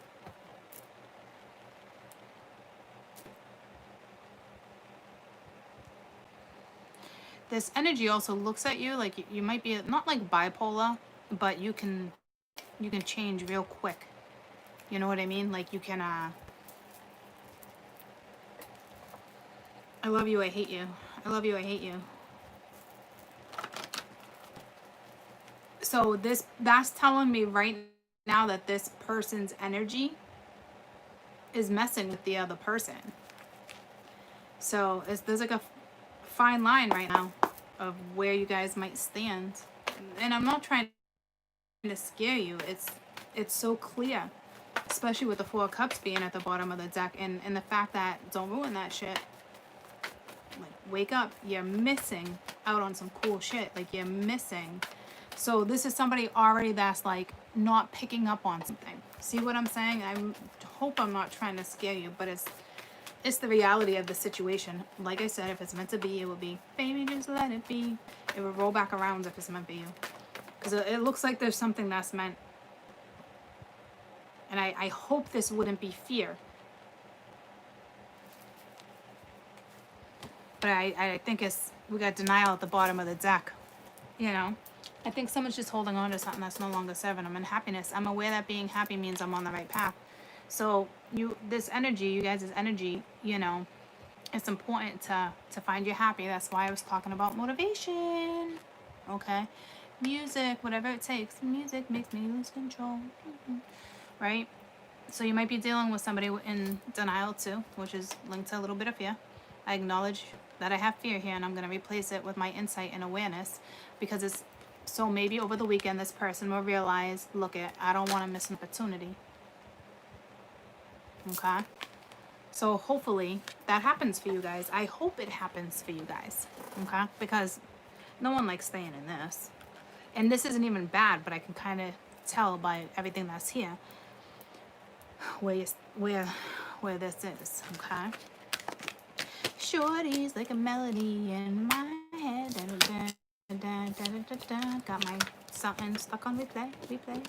This energy also looks at you like you might be not like bipolar, but you can change real quick. You know what I mean? Like you can I love you, I hate you. I love you, I hate you. So that's telling me right now that this person's energy is messing with the other person. So there's like a fine line right now of where you guys might stand. And I'm not trying to scare you. It's so clear, especially with the 4 of Cups being at the bottom of the deck, and the fact that don't ruin that shit. Like wake up, you're missing out on some cool shit. Like you're missing. So this is somebody already that's like not picking up on something. See what I'm saying? I hope I'm not trying to scare you, but it's the reality of the situation. Like I said, if it's meant to be, it will be. Baby, just let it be. It will roll back around if it's meant for you. Because it looks like there's something that's meant. And I hope this wouldn't be fear. But I think we got denial at the bottom of the deck. You know? I think someone's just holding on to something that's no longer serving them. And happiness, I'm aware that being happy means I'm on the right path. So this energy, you guys' energy, you know, it's important to find you happy. That's why I was talking about motivation. Okay? Music, whatever it takes. Music makes me lose control. Right? So you might be dealing with somebody in denial too, which is linked to a little bit of fear. I acknowledge that I have fear here, and I'm going to replace it with my insight and awareness, because it's so maybe over the weekend this person will realize, look, I don't want to miss an opportunity. Okay? So hopefully that happens for you guys. I hope it happens for you guys. Okay? Because No one likes staying in this. And this isn't even bad, but I can kind of tell by everything that's here where this is, okay? Shorty's like a melody in my head. Got my something stuck on replay.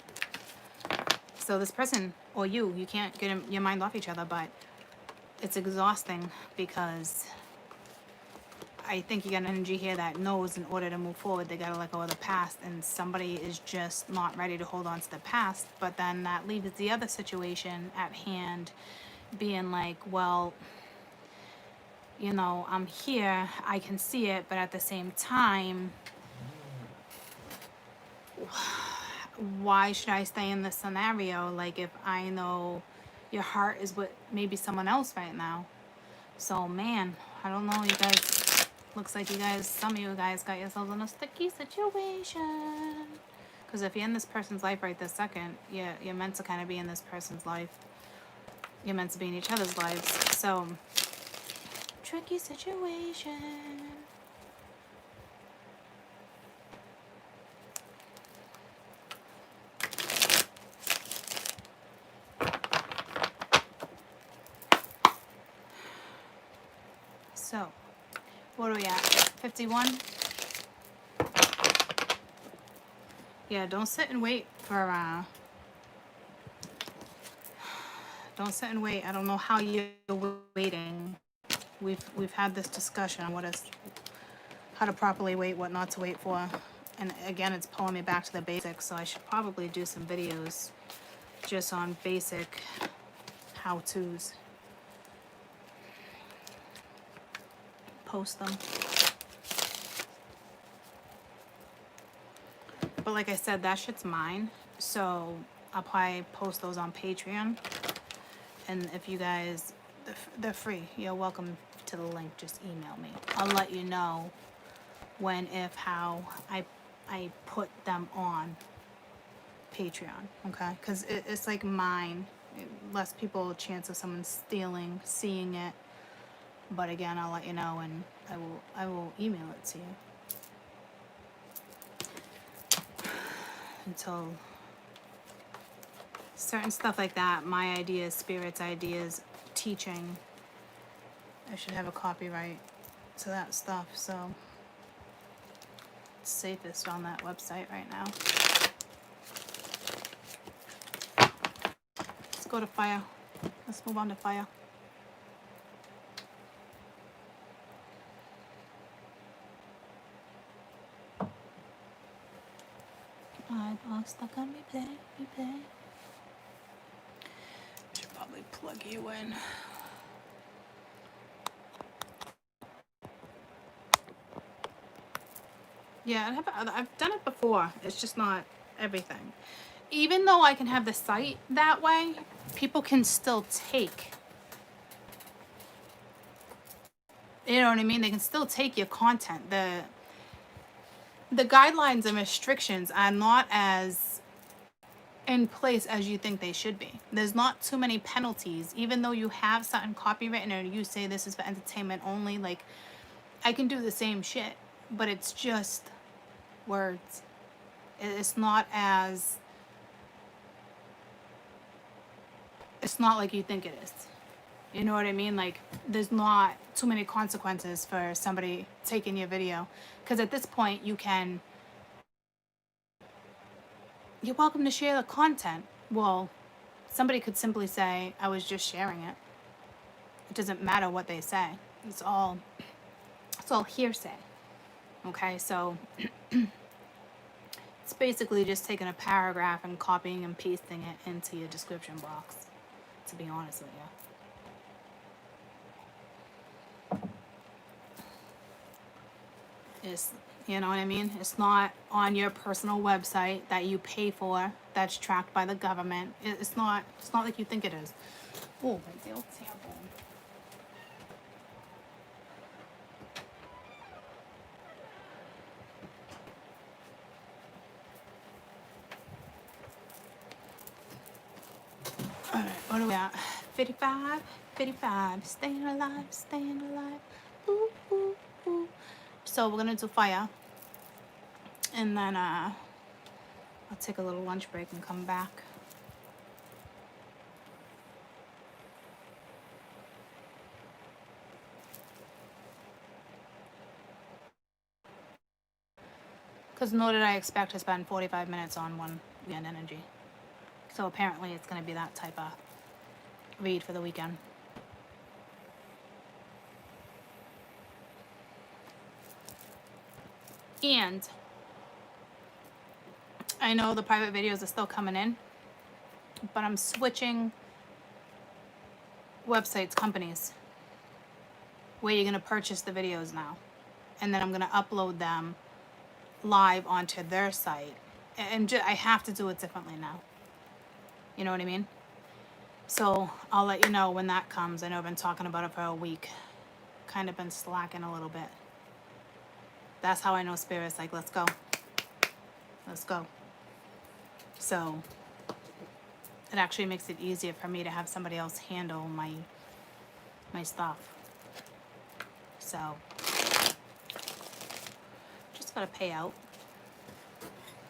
So this person, or you can't get your mind off each other, but it's exhausting because I think you got an energy here that knows in order to move forward, they got to let go of the past, and somebody is just not ready to hold on to the past. But then that leaves the other situation at hand being like, well, you know, I'm here, I can see it, but at the same time, why should I stay in this scenario? Like, if I know your heart is with maybe someone else right now. So, man, I don't know, you guys, looks like you guys, some of you guys got yourselves in a sticky situation. Because if you're in this person's life right this second, you're meant to kind of be in this person's life. You're meant to be in each other's lives. So, tricky situation. So, what are we at? 51? Yeah, don't sit and wait for, don't sit and wait. I don't know how you're waiting. We've had this discussion on how to properly wait, what not to wait for. And again, it's pulling me back to the basics, so I should probably do some videos just on basic how-tos. Post them. But like I said, that shit's mine, so I'll probably post those on Patreon. And if you guys, they're free. You're welcome to the link. Just email me. I'll let you know when, if, how I put them on Patreon. Okay? Because it's like mine. Less people a chance of someone stealing, seeing it. But again, I'll let you know, and I will email it to you. Until certain stuff like that, my ideas, spirit's ideas, teaching, I should have a copyright to that stuff, so it's safest on that website right now. Let's go to fire. Let's move on to fire. Eyeball stuck on replay. Should probably plug you in. Yeah, I've done it before. It's just not everything. Even though I can have the site that way, people can still take. You know what I mean? They can still take your content. The guidelines and restrictions are not as in place as you think they should be. There's not too many penalties, even though you have something copywritten or you say this is for entertainment only. Like, I can do the same shit, but it's just words. It's not like you think it is. You know what I mean? Like, there's not too many consequences for somebody taking your video. Because at this point, you're welcome to share the content. Well, somebody could simply say, I was just sharing it. It doesn't matter what they say. It's all hearsay. Okay, so it's basically just taking a paragraph and copying and pasting it into your description box, to be honest with you. You know what I mean? It's not on your personal website that you pay for, that's tracked by the government. It's not like you think it is. Oh, my dear terrible. Alright, what are we at? 55, staying alive. Ooh, ooh, ooh. So we're gonna do fire. And then I'll take a little lunch break and come back. Because nor did I expect to spend 45 minutes on one weekend energy. So apparently it's going to be that type of read for the weekend. And I know the private videos are still coming in, but I'm switching websites, companies, where you're going to purchase the videos now. And then I'm going to upload them live onto their site. And I have to do it differently now. You know what I mean? So I'll let you know when that comes. I know I've been talking about it for a week. Kind of been slacking a little bit. That's how I know Spirit's like, let's go. Let's go. So it actually makes it easier for me to have somebody else handle my stuff. So just gotta pay out.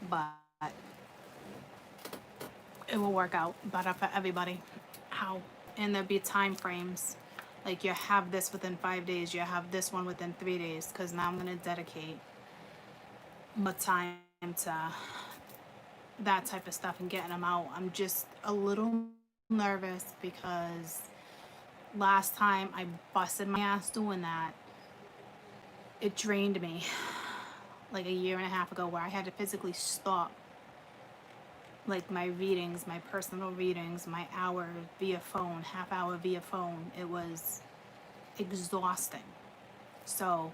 But it will work out better for everybody. How? And there'll be time frames. Like you have this within 5 days, you have this one within 3 days, because now I'm going to dedicate more time to that type of stuff and getting them out. I'm just a little nervous because last time I busted my ass doing that, it drained me like a year and a half ago, where I had to physically stop like my readings, my personal readings, my hour via phone, half hour via phone. It was exhausting. So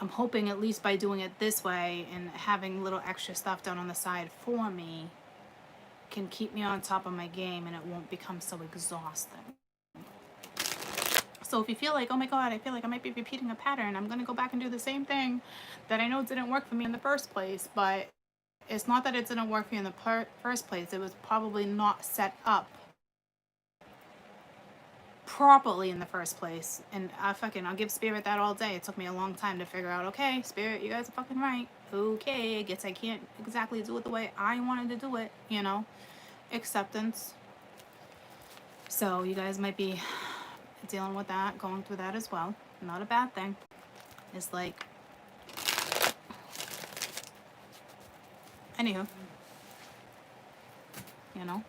I'm hoping at least by doing it this way and having little extra stuff done on the side for me can keep me on top of my game, and it won't become so exhausting. So if you feel like, oh my God, I feel like I might be repeating a pattern, I'm going to go back and do the same thing that I know didn't work for me in the first place. But it's not that it didn't work for you in the first place. It was probably not set up properly in the first place. And I'll give Spirit that all day. It took me a long time to figure out, okay, Spirit, you guys are fucking right. Okay, I guess I can't exactly do it the way I wanted to do it, you know. Acceptance. So you guys might be dealing with that, going through that as well. Not a bad thing. It's like, anywho, you know.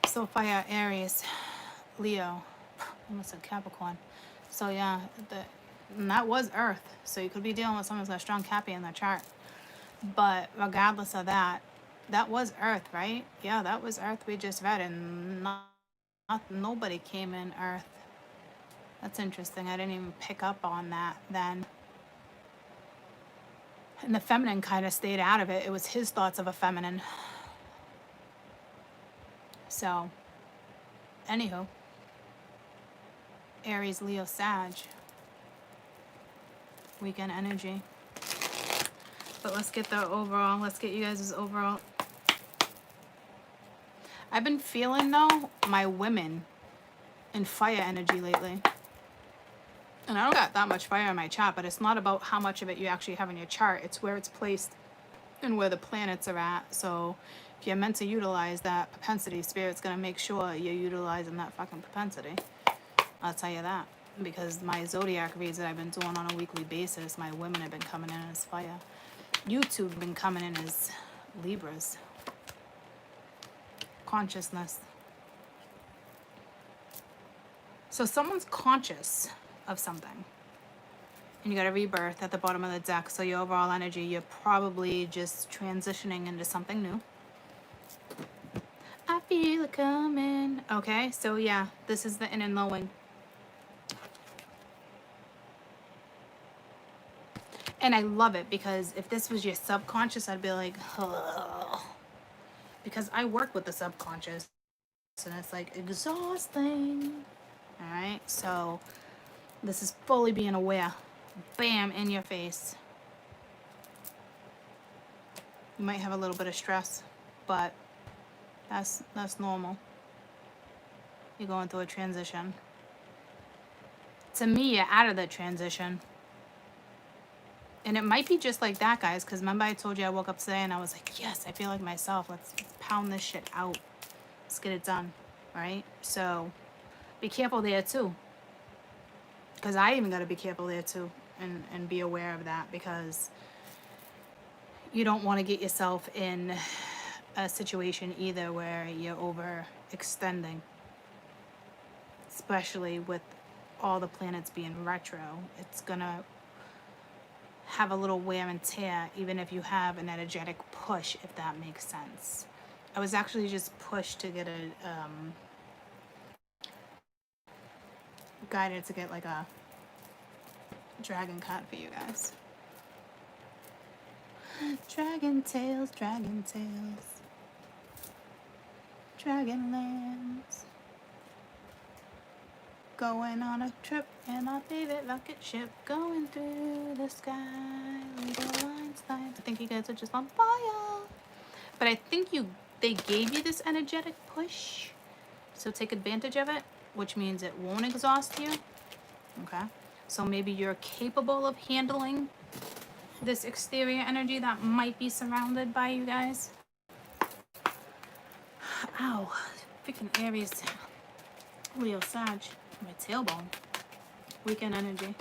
So fire, Aries, Leo, almost said Capricorn. So yeah, and that was Earth. So you could be dealing with someone who's got a strong Cappy in their chart. But regardless of that, that was Earth, right? Yeah, that was Earth we just read, and nobody came in Earth. That's interesting. I didn't even pick up on that then. And the feminine kind of stayed out of it. It was his thoughts of a feminine. So, anywho, Aries, Leo, Sag, weekend energy. But let's get the overall. Let's get you guys' overall. I've been feeling, though, my women in fire energy lately. And I don't got that much fire in my chart, but it's not about how much of it you actually have in your chart. It's where it's placed and where the planets are at. So if you're meant to utilize that propensity, Spirit's going to make sure you're utilizing that fucking propensity. I'll tell you that. Because my zodiac reads that I've been doing on a weekly basis, my women have been coming in as fire. YouTube have been coming in as Libras. Consciousness. So someone's conscious of something. And you got a rebirth at the bottom of the deck. So your overall energy, you're probably just transitioning into something new. I feel it coming. Okay, so yeah, this is the in and knowing. And I love it, because if this was your subconscious, I'd be like, ugh. Because I work with the subconscious, and it's like exhausting. All right, so this is fully being aware. Bam, in your face. You might have a little bit of stress, but that's normal. You're going through a transition. To me, you're out of the transition. And it might be just like that, guys, because remember I told you I woke up today and I was like, yes, I feel like myself. Let's pound this shit out. Let's get it done, right? So be careful there too, because I even got to be careful there too, and be aware of that, because you don't want to get yourself in a situation either where you're overextending, especially with all the planets being retro. It's gonna have a little wear and tear, even if you have an energetic push, if that makes sense. I was actually just pushed to get a guided to get like a dragon card for you guys. Dragon tales, dragon tales, dragon lands. Going on a trip in our favorite rocket ship, going through the sky. Little lines, lines. I think you guys are just on fire. But I think they gave you this energetic push, so take advantage of it, which means it won't exhaust you. Okay, so maybe you're capable of handling this exterior energy that might be surrounded by you guys. Ow, freaking Aries, Leo, Sag, my tailbone. Weekend energy.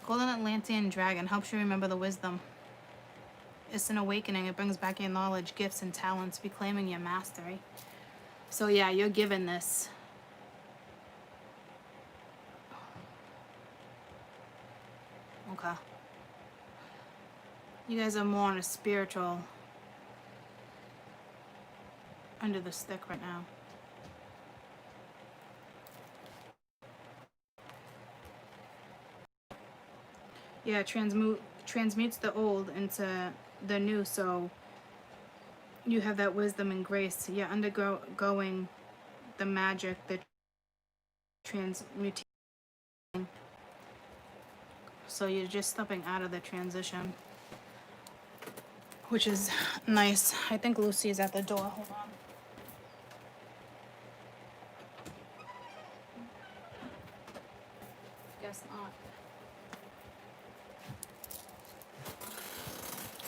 Golden Atlantean Dragon helps you remember the wisdom. It's an awakening. It brings back your knowledge, gifts, and talents, reclaiming your mastery. So yeah, you're given this. Okay. You guys are more on a spiritual under the stick right now. Yeah, transmutes the old into the new, so you have that wisdom and grace. You're undergoing the magic, the transmutation. So you're just stepping out of the transition, which is nice. I think Lucy is at the door. Hold on. Guess not.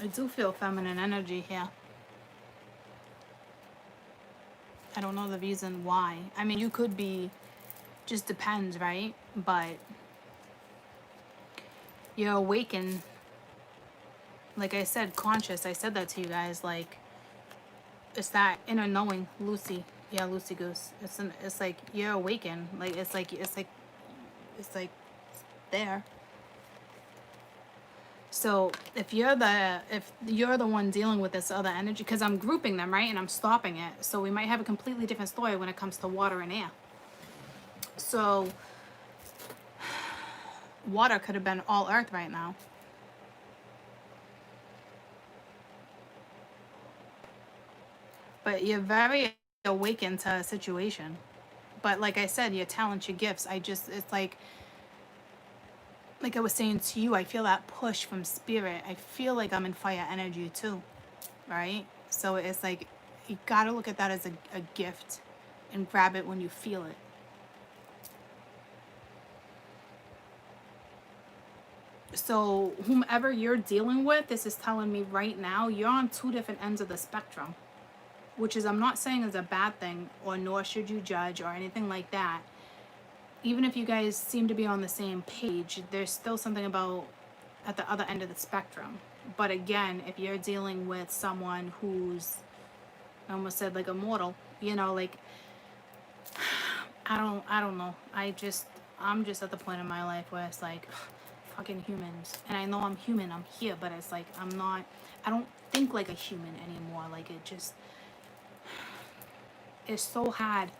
I do feel feminine energy here. I don't know the reason why. I mean, you could be, just depends, right? But you're awakened. Like I said, conscious. I said that to you guys. Like, it's that inner knowing, Lucy. Yeah, Lucy Goose. It's like you're awakened. Like it's like there. So if you're the one dealing with this other energy, because I'm grouping them, right, and I'm stopping it, so we might have a completely different story when it comes to water and air. So water could have been all earth right now. But you're very awakened to a situation. But like I said, your talents, your gifts, it's like I was saying to you, I feel that push from spirit. I feel like I'm in fire energy too, right? So it's like, you got to look at that as a gift and grab it when you feel it. So whomever you're dealing with, this is telling me right now, you're on two different ends of the spectrum, which is, I'm not saying is a bad thing, or nor should you judge or anything like that. Even if you guys seem to be on the same page, there's still something about at the other end of the spectrum. But again, if you're dealing with someone who's, I almost said like a mortal, you know, like, I don't know. I'm just at the point in my life where it's like, fucking humans. And I know I'm human, I'm here, but it's like, I don't think like a human anymore. Like, it's so hard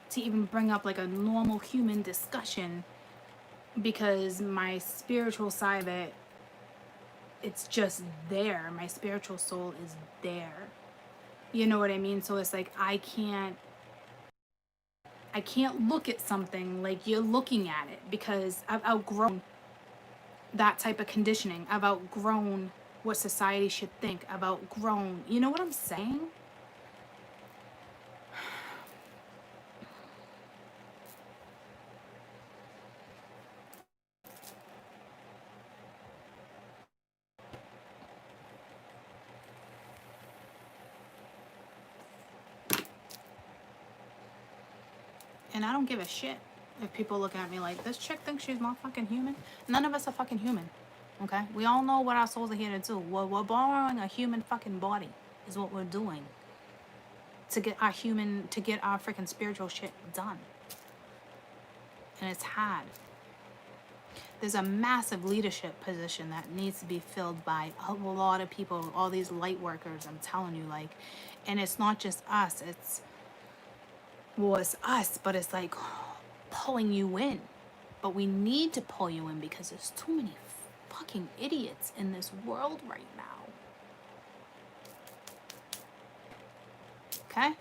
to even bring up like a normal human discussion, because my spiritual side of it, it's just there. My spiritual soul is there. You know what I mean? So it's like, I can't look at something like you're looking at it, because I've outgrown that type of conditioning. I've outgrown what society should think. I've outgrown, you know what I'm saying? And I don't give a shit if people look at me like, this chick thinks she's not fucking human. None of us are fucking human. Okay? We all know what our souls are here to do. We're borrowing a human fucking body is what we're doing. To get our freaking spiritual shit done. And it's hard. There's a massive leadership position that needs to be filled by a lot of people, all these light workers, I'm telling you, like, and it's not just us, it's us, but it's like pulling you in. But we need to pull you in because there's too many fucking idiots in this world right now. Okay?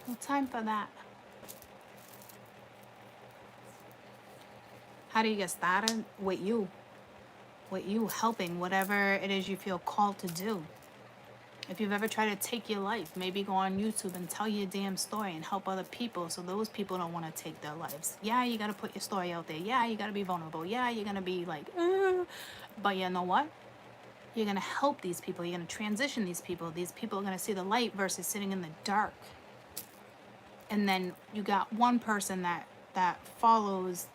No time for that. How do you get started? With you helping whatever it is you feel called to do. If you've ever tried to take your life, maybe go on YouTube and tell your damn story and help other people so those people don't want to take their lives. Yeah, you got to put your story out there. Yeah, you got to be vulnerable. Yeah, you're going to be like, but you know what? You're going to help these people. You're going to transition these people. These people are going to see the light versus sitting in the dark. And then you got one person that follows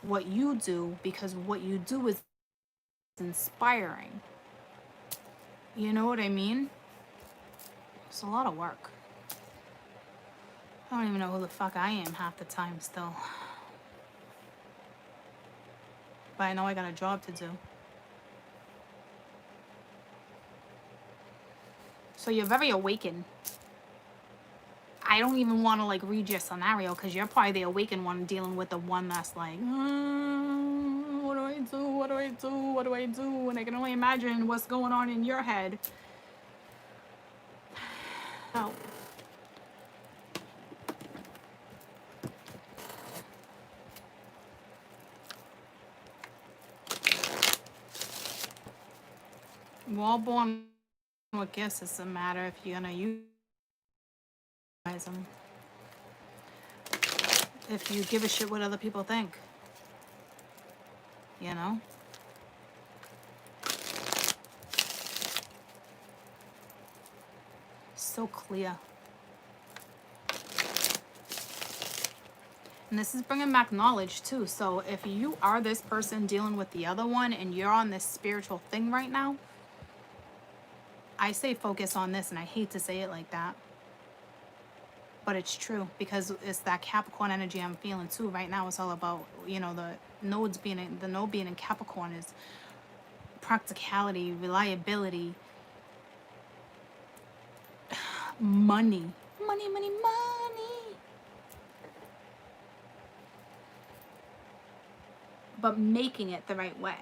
what you do because what you do is inspiring. You know what I mean? It's a lot of work. I don't even know who the fuck I am half the time still. But I know I got a job to do. So you're very awakened. I don't even want to like read your scenario because you're probably the awakened one dealing with the one that's like, what do I do? What do I do? What do I do? And I can only imagine what's going on in your head. So, we're all born with gifts. It's a matter if you're gonna use them. If you give a shit what other people think. You know? So clear. And this is bringing back knowledge too. So if you are this person dealing with the other one and you're on this spiritual thing right now, I say focus on this, and I hate to say it like that. But it's true because it's that Capricorn energy I'm feeling too. Right now it's all about, you know, the node being in Capricorn is practicality, reliability, money. Money, money, money. But making it the right way.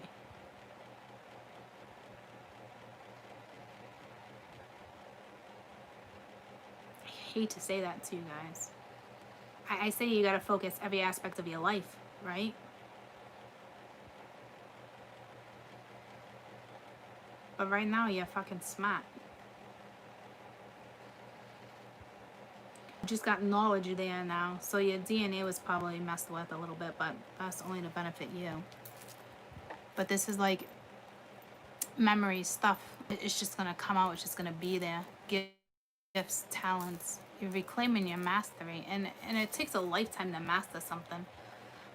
I hate to say that to you guys. I say you gotta focus every aspect of your life, right? But right now you're fucking smart. You just got knowledge there now. So your DNA was probably messed with a little bit, but that's only to benefit you. But this is like memory stuff. It's just gonna come out. It's just gonna be there. Gifts, talents. You're reclaiming your mastery. And it takes a lifetime to master something.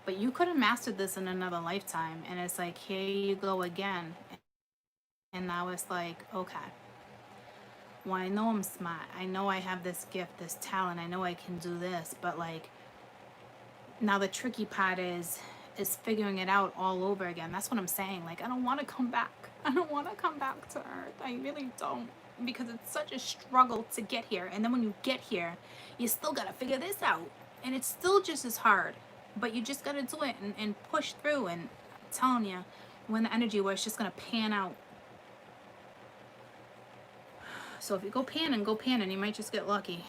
But you could have mastered this in another lifetime. And it's like, here you go again. And now it's like, okay. Well, I know I'm smart. I know I have this gift, this talent. I know I can do this. But like, now the tricky part is figuring it out all over again. That's what I'm saying. Like, I don't want to come back. I don't want to come back to Earth. I really don't. Because it's such a struggle to get here. And then when you get here, you still got to figure this out. And it's still just as hard. But you just got to do it and push through. And I'm telling you, when the energy was just going to pan out. So if you go panning, you might just get lucky.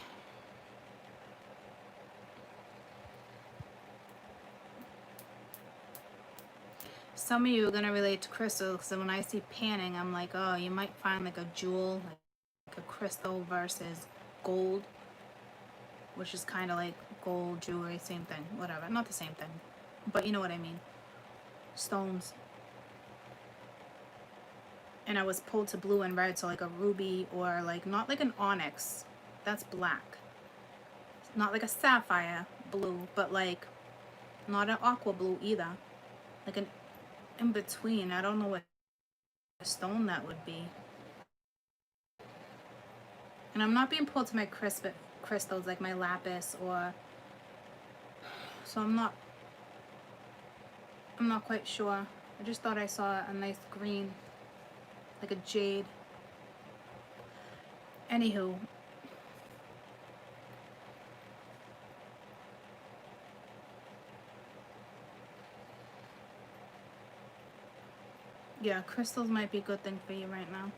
Some of you are going to relate to crystals. So when I see panning, I'm like, oh, you might find like a jewel, like a crystal versus gold, which is kind of like gold jewelry, same thing, whatever. Not the same thing, but you know what I mean. Stones. And I was pulled to blue and red, so like a ruby or like, not like an onyx. That's black. Not like a sapphire blue, but like not an aqua blue either. Like an in between. I don't know what stone that would be. And I'm not being pulled to my crystals like my lapis or, so I'm not quite sure. I just thought I saw a nice green, like a jade. Anywho, yeah, crystals might be a good thing for you right now.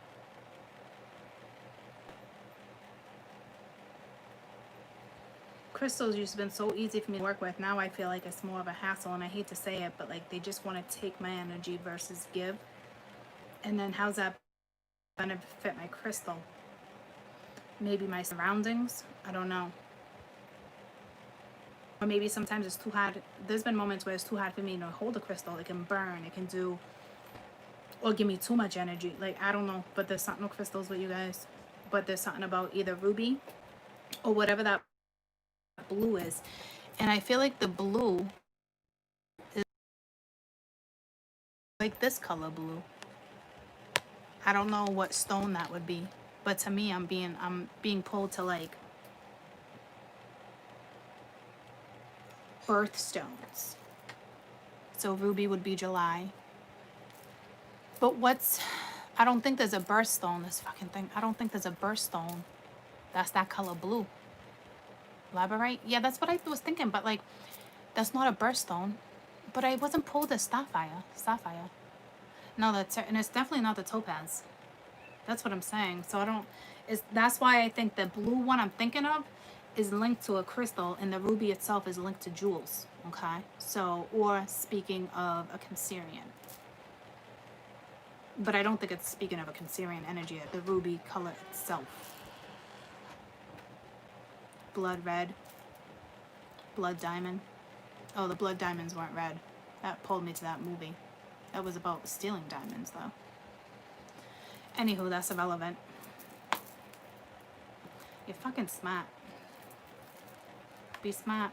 Crystals used to been so easy for me to work with. Now I feel like it's more of a hassle, and I hate to say it, but like they just want to take my energy versus give. And then how's that benefit my crystal? Maybe my surroundings? I don't know. Or maybe sometimes it's too hard. There's been moments where it's too hard for me to hold a crystal. It can burn, it can do, or give me too much energy. Like, I don't know, but there's something with crystals with you guys. But there's something about either ruby or whatever that blue is. And I feel like the blue is like this color blue. I don't know what stone that would be, but to me, I'm being pulled to like birthstones. So ruby would be July. But I don't think there's a birthstone, this fucking thing. I don't think there's a birthstone that's that color blue. Labradorite? Yeah, that's what I was thinking, but like, that's not a birthstone. But I wasn't pulled as sapphire. No, and it's definitely not the topaz. That's what I'm saying. So that's why I think the blue one I'm thinking of is linked to a crystal, and the ruby itself is linked to jewels. Okay? So, or speaking of a Cancerian. But I don't think it's speaking of a Cancerian energy, the ruby color itself. Blood red. Blood diamond. Oh, the blood diamonds weren't red. That pulled me to that movie. That was about stealing diamonds, though. Anywho, that's irrelevant. You're fucking smart. Be smart.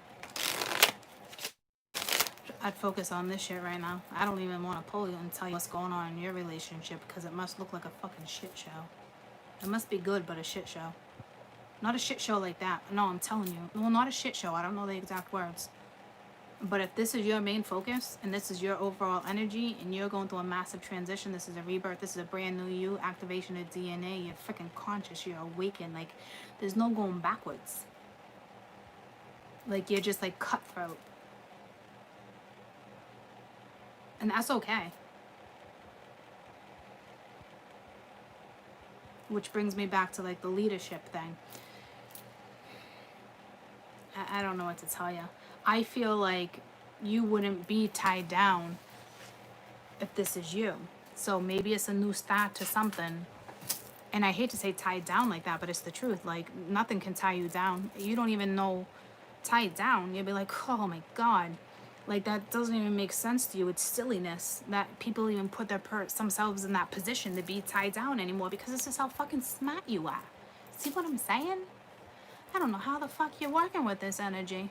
I'd focus on this shit right now. I don't even want to pull you and tell you what's going on in your relationship, because it must look like a fucking shit show. It must be good, but a shit show. Not a shit show like that. No, I'm telling you. Well, not a shit show. I don't know the exact words. But if this is your main focus, and this is your overall energy, and you're going through a massive transition, this is a rebirth, this is a brand new you, activation of DNA, you're freaking conscious, you're awakened. Like, there's no going backwards. Like, you're just like cutthroat. And that's okay. Which brings me back to like the leadership thing. I don't know what to tell you. I feel like you wouldn't be tied down if this is you. So maybe it's a new start to something. And I hate to say tied down like that, but it's the truth. Like, nothing can tie you down. You don't even know tied down. You'll be like, oh my God. Like, that doesn't even make sense to you. It's silliness that people even put themselves in that position to be tied down anymore, because this is how fucking smart you are. See what I'm saying? I don't know how the fuck you're working with this energy.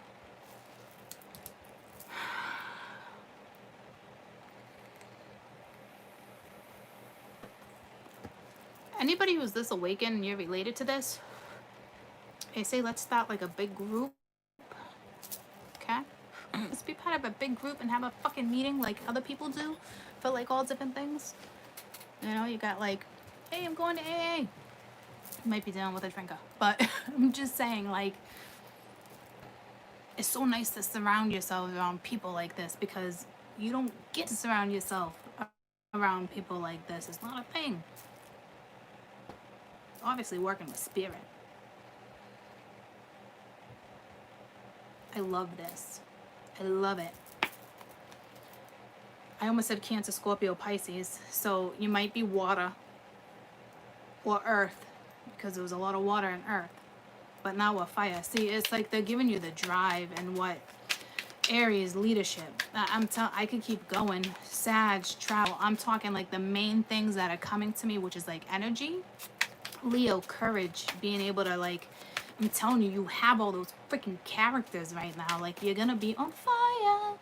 Anybody who's this awakened and you're related to this, I say let's start like a big group. Okay? Let's be part of a big group and have a fucking meeting like other people do for like all different things. You know, you got like, hey, I'm going to AA. You might be dealing with a drinker, but I'm just saying, like, it's so nice to surround yourself around people like this, because you don't get to surround yourself around people like this. It's not a thing. Obviously working with spirit. I love this. I love it. I almost said Cancer, Scorpio, Pisces. So you might be water or earth, because there was a lot of water and earth. But now we're fire. See, it's like they're giving you the drive and what Aries leadership. I could keep going. Sag, travel. I'm talking like the main things that are coming to me, which is like energy. Leo, courage, being able to like I'm telling you, you have all those freaking characters right now. Like, you're gonna be on fire.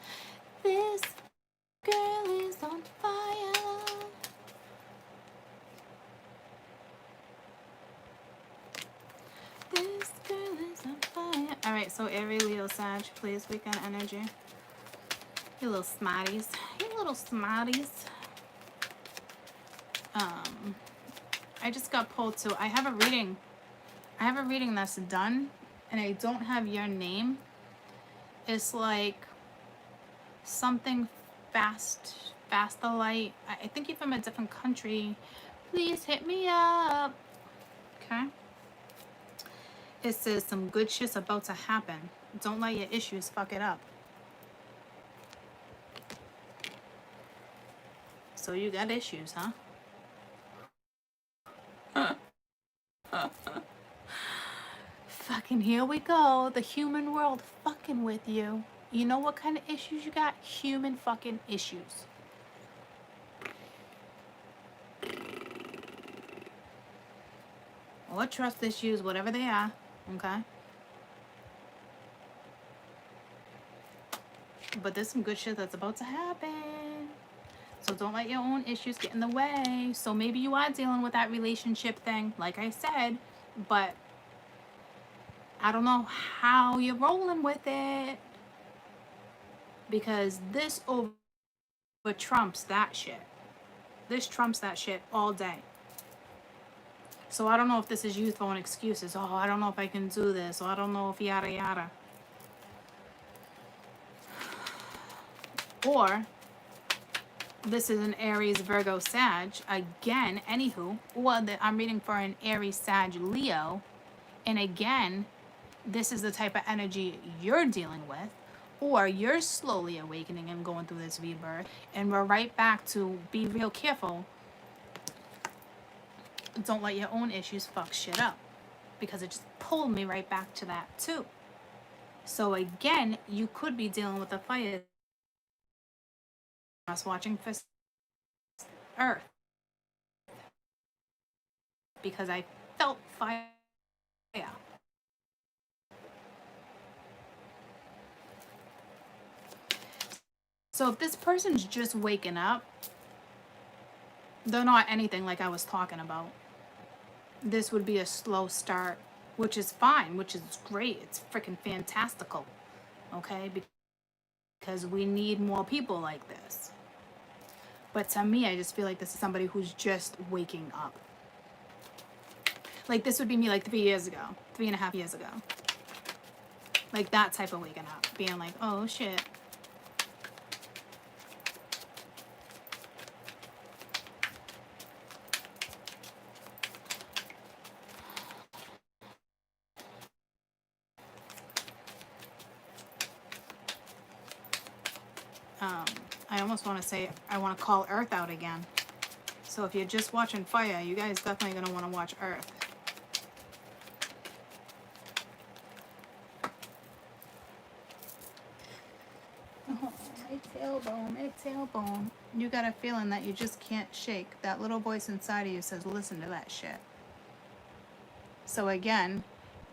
This girl is on fire. This girl is on fire. Alright, so Aries, Leo, Sag, please, weekend energy. You little smarties. You little smarties. I just got pulled to, I have a reading that's done, and I don't have your name. It's like something faster light. I think you're from a different country. Please hit me up. Okay. It says some good shit's about to happen. Don't let your issues fuck it up. So you got issues, huh? Fucking here we go. The human world fucking with you. You know what kind of issues you got? Human fucking issues. Or trust issues, whatever they are. Okay? But there's some good shit that's about to happen. So don't let your own issues get in the way. So maybe you are dealing with that relationship thing, like I said, but I don't know how you're rolling with it. Because this over trumps that shit. This trumps that shit all day. So I don't know if this is you throwing excuses. Oh, I don't know if I can do this. Or I don't know if yada yada. Or this is an Aries, Virgo, Sag. Again, anywho. Or that I'm reading for an Aries, Sag, Leo. And again, this is the type of energy you're dealing with. Or you're slowly awakening and going through this rebirth. And we're right back to be real careful. Don't let your own issues fuck shit up. Because it just pulled me right back to that too. So again, you could be dealing with a fire. I was watching for Earth. Because I felt fire. So if this person's just waking up, they're not anything like I was talking about. This would be a slow start, which is fine, which is great. It's freaking fantastical, okay? Because we need more people like this. But to me, I just feel like this is somebody who's just waking up. Like this would be me like 3 years ago, 3.5 years ago. Like that type of waking up, being like, oh shit. I almost want to say I want to call Earth out again. So if you're just watching fire, you guys definitely going to want to watch Earth. Oh, my tailbone. You got a feeling that you just can't shake. That little voice inside of you says, listen to that shit. So again,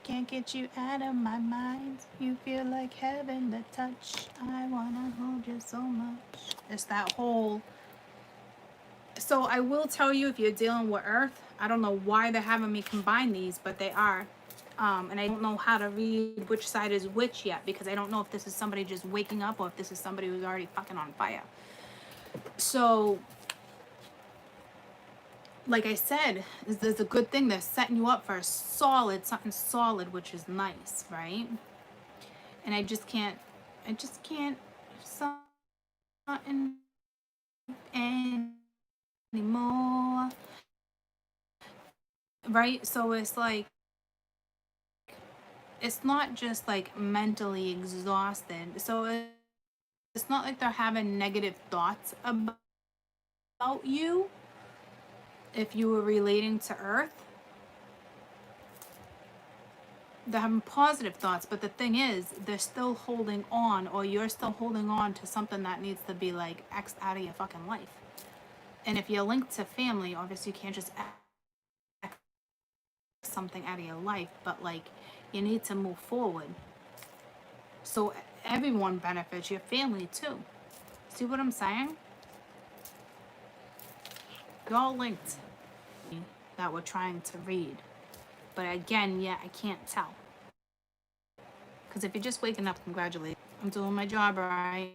can't get you out of my mind. You feel like heaven to touch. I wanna hold you so much. It's that whole. So I will tell you, if you're dealing with Earth, I don't know why they're having me combine these, but they are. And I don't know how to read which side is which yet, because I don't know if this is somebody just waking up or if this is somebody who's already fucking on fire. So, like I said, there's a good thing. They're setting you up for a something solid, which is nice, right? And I just can't, something anymore, right? So it's like, it's not just like mentally exhausted. So it's not like they're having negative thoughts about you. If you were relating to Earth, they're having positive thoughts, but the thing is, they're still holding on, or you're still holding on to something that needs to be like X'd out of your fucking life. And if you're linked to family, obviously you can't just X something out of your life, but like You need to move forward. So everyone benefits, your family too. See what I'm saying? You're all linked that we're trying to read. But again, yeah, I can't tell. Because if you're just waking up, congratulations. I'm doing my job right.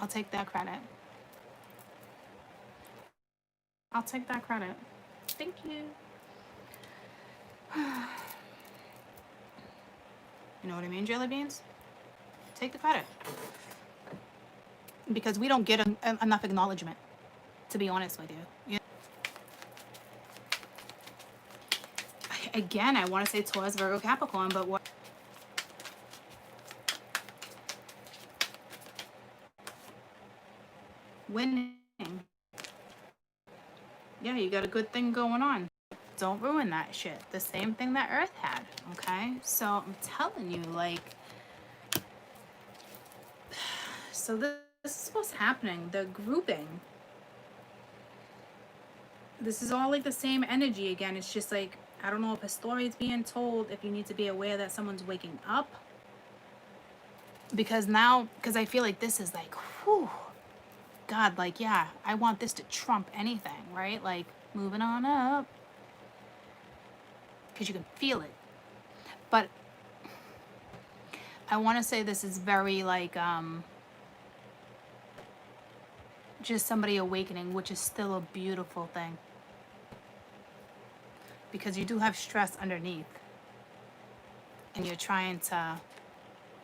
I'll take that credit. I'll take that credit. Thank you. You know what I mean, jelly beans? Take the credit. Because we don't get enough acknowledgement, to be honest with you. Again, I want to say Taurus, Virgo, Capricorn, but what? Winning. Yeah, you got a good thing going on. Don't ruin that shit. The same thing that Earth had, okay? So I'm telling you, like, so this is what's happening. The grouping. This is all like the same energy again. It's just like, I don't know if a story is being told, if you need to be aware that someone's waking up. Because now, because I feel like this is like, whew, God, like, yeah, I want this to trump anything, right? Like, moving on up. Because you can feel it. But I want to say this is very like, just somebody awakening, which is still a beautiful thing. Because you do have stress underneath. And you're trying to,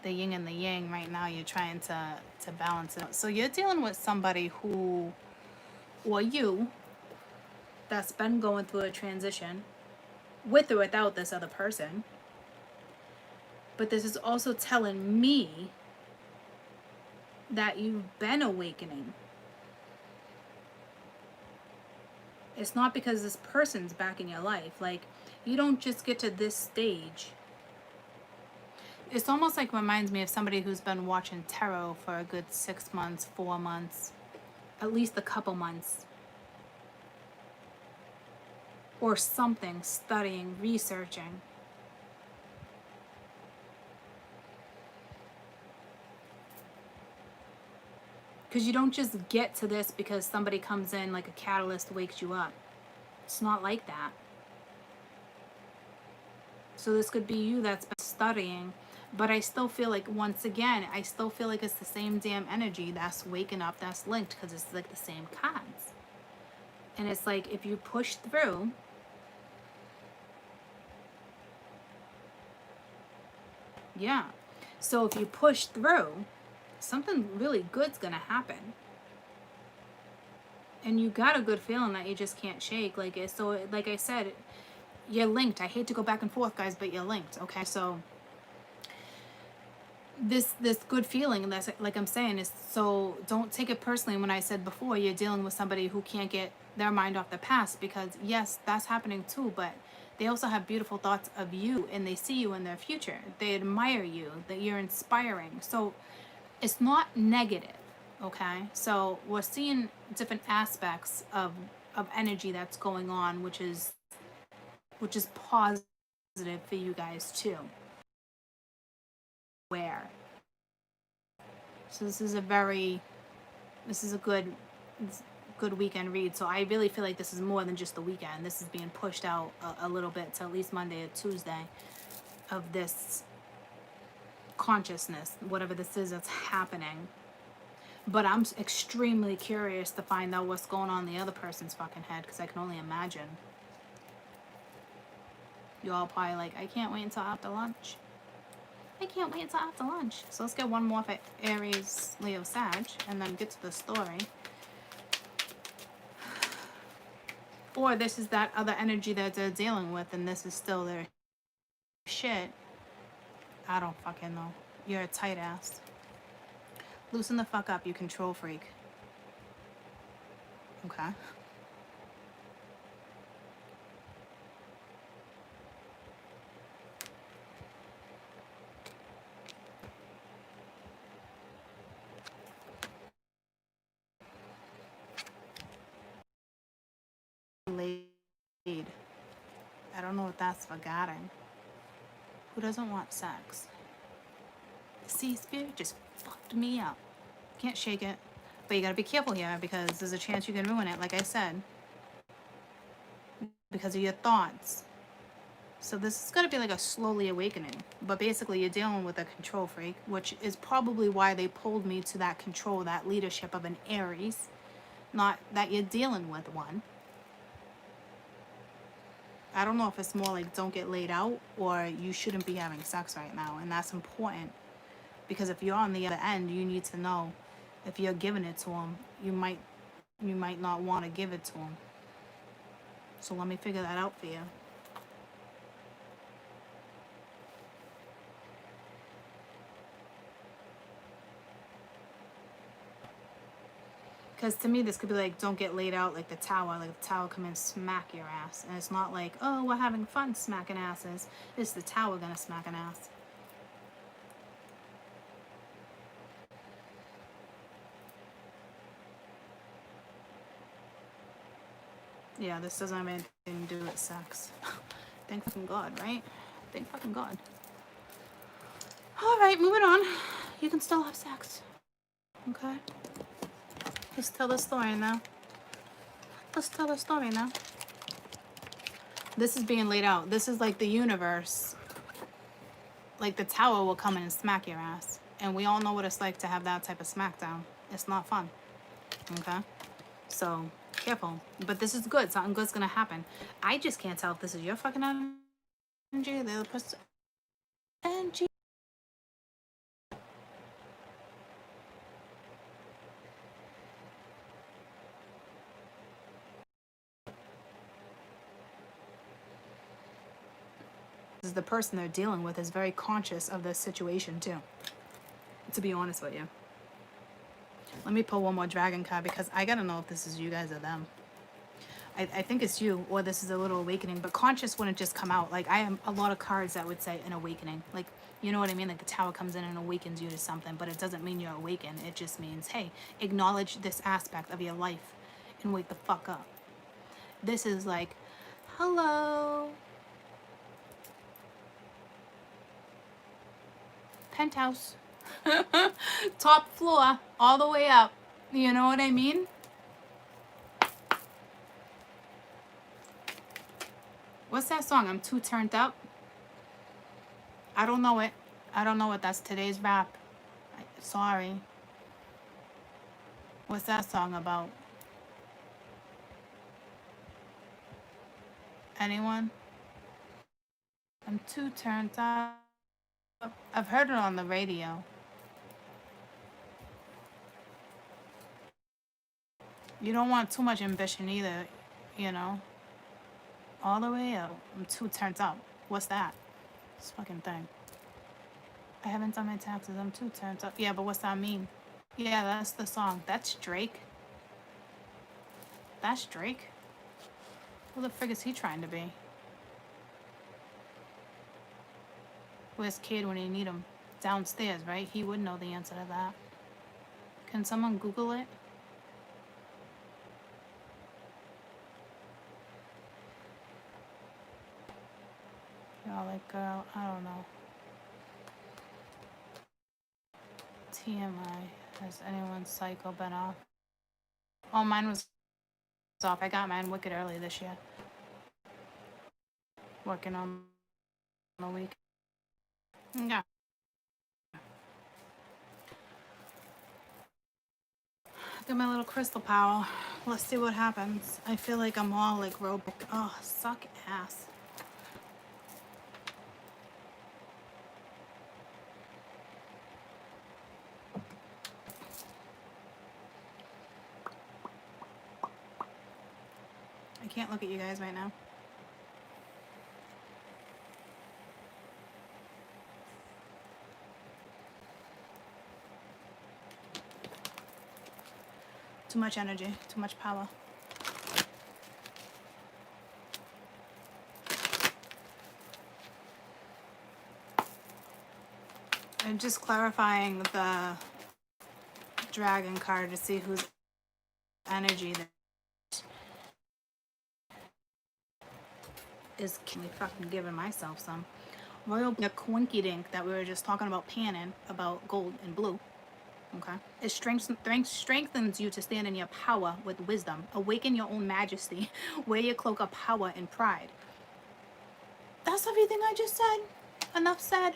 the yin and the yang right now, you're trying to balance it. So you're dealing with somebody who, or you, that's been going through a transition with or without this other person. But this is also telling me that you've been awakening. It's not because this person's back in your life. Like, you don't just get to this stage. It's almost like reminds me of somebody who's been watching tarot for a good 6 months, 4 months, at least a couple months. Or something, studying, researching. Because you don't just get to this because somebody comes in like a catalyst wakes you up. It's not like that. So this could be you that's been studying, but I still feel like, once again, I still feel like it's the same damn energy that's waking up, that's linked, because it's like the same cards. And it's like, if you push through, yeah. So if you push through, something really good's gonna happen. And you got a good feeling that you just can't shake. Like, so like I said, you're linked. I hate to go back and forth, guys, but you're linked. Okay, so this good feeling, and that's like I'm saying, is, so don't take it personally when I said before you're dealing with somebody who can't get their mind off the past, because yes, that's happening too, but they also have beautiful thoughts of you, and they see you in their future. They admire you, that you're inspiring. So it's not negative. Okay, so we're seeing different aspects of energy that's going on, which is positive for you guys too. Where? So this is a good weekend read. So I really feel like this is more than just the weekend. This is being pushed out a little bit to at least Monday or Tuesday of this consciousness, whatever this is that's happening. But I'm extremely curious to find out what's going on in the other person's fucking head, because I can only imagine. You all probably like, I can't wait until after lunch. I can't wait until after lunch. So let's get one more for Aries, Leo, Sag, and then get to the story. Or this is that other energy that they're dealing with, and this is still their shit. I don't fucking know. You're a tight ass. Loosen the fuck up, you control freak. Okay. Laid. I don't know what that's regarding. Who doesn't want sex? See, Spirit just fucked me up. Can't shake it. But you gotta be careful here because there's a chance you can ruin it, like I said. Because of your thoughts. So this is gonna be like a slowly awakening. But basically you're dealing with a control freak, which is probably why they pulled me to that control, that leadership of an Aries. Not that you're dealing with one. I don't know if it's more like don't get laid out or you shouldn't be having sex right now. And that's important. Because if you're on the other end, you need to know if you're giving it to him, you might not want to give it to him. So let me figure that out for you. Because to me, this could be like, don't get laid out like the tower. Like the tower come in and smack your ass. And it's not like, oh, we're having fun smacking asses. It's the tower gonna smack an ass. Yeah, this doesn't have anything to do with sex. Thank fucking God, right? Thank fucking God. Alright, moving on. You can still have sex. Okay? Let's tell the story now. Let's tell the story now. This is being laid out. This is like the universe. Like the tower will come in and smack your ass. And we all know what it's like to have that type of smackdown. It's not fun. Okay? So, careful. But this is good. Something good's gonna happen. I just can't tell if this is your fucking energy, the other person energy. Is the person they're dealing with is very conscious of this situation too, to be honest with you. Let me pull one more dragon card because I gotta know if this is you guys or them. I think it's you, or this is a little awakening, but conscious wouldn't just come out. Like I have a lot of cards that would say an awakening, like, you know what I mean? Like the tower comes in and awakens you to something, but it doesn't mean you're awakened. It just means, hey, acknowledge this aspect of your life and wake the fuck up. This is like, hello, penthouse, top floor, all the way up. You know what I mean? What's that song? I'm too turned up. I don't know it. I don't know it. That's today's rap. Sorry. What's that song about? Anyone? I'm too turned up. I've heard it on the radio. You don't want too much ambition either, you know? All the way up. I'm too turned up. What's that? This fucking thing. I haven't done my taxes. I'm too turned up. Yeah, but what's that mean? Yeah, that's the song. That's Drake. That's Drake? Who the frig is he trying to be? Where's Kid when you need him? Downstairs, right? He would know the answer to that. Can someone Google it? Y'all like, girl, I don't know. TMI. Has anyone's cycle been off? Oh, mine was off. I got mine wicked early this year. Working on the week. Yeah. Got my little crystal power. Let's see what happens. I feel like I'm all like robotic. Oh, suck ass. I can't look at you guys right now. Too much energy, too much power. I'm just clarifying the dragon card to see whose energy that. is fucking giving myself some. Royal the Quinky Dink that we were just talking about panning about gold and blue. Okay. It strengthens you to stand in your power with wisdom. Awaken your own majesty. Wear your cloak of power and pride. That's everything I just said. Enough said.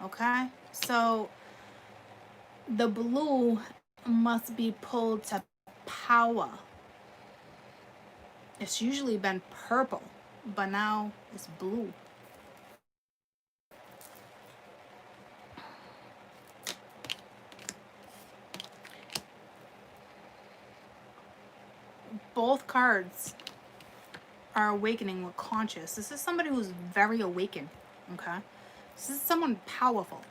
Okay. So the blue must be pulled to power. It's usually been purple, but now it's blue. Both cards are awakening with conscious. This is somebody who's very awakened, okay? This is someone powerful.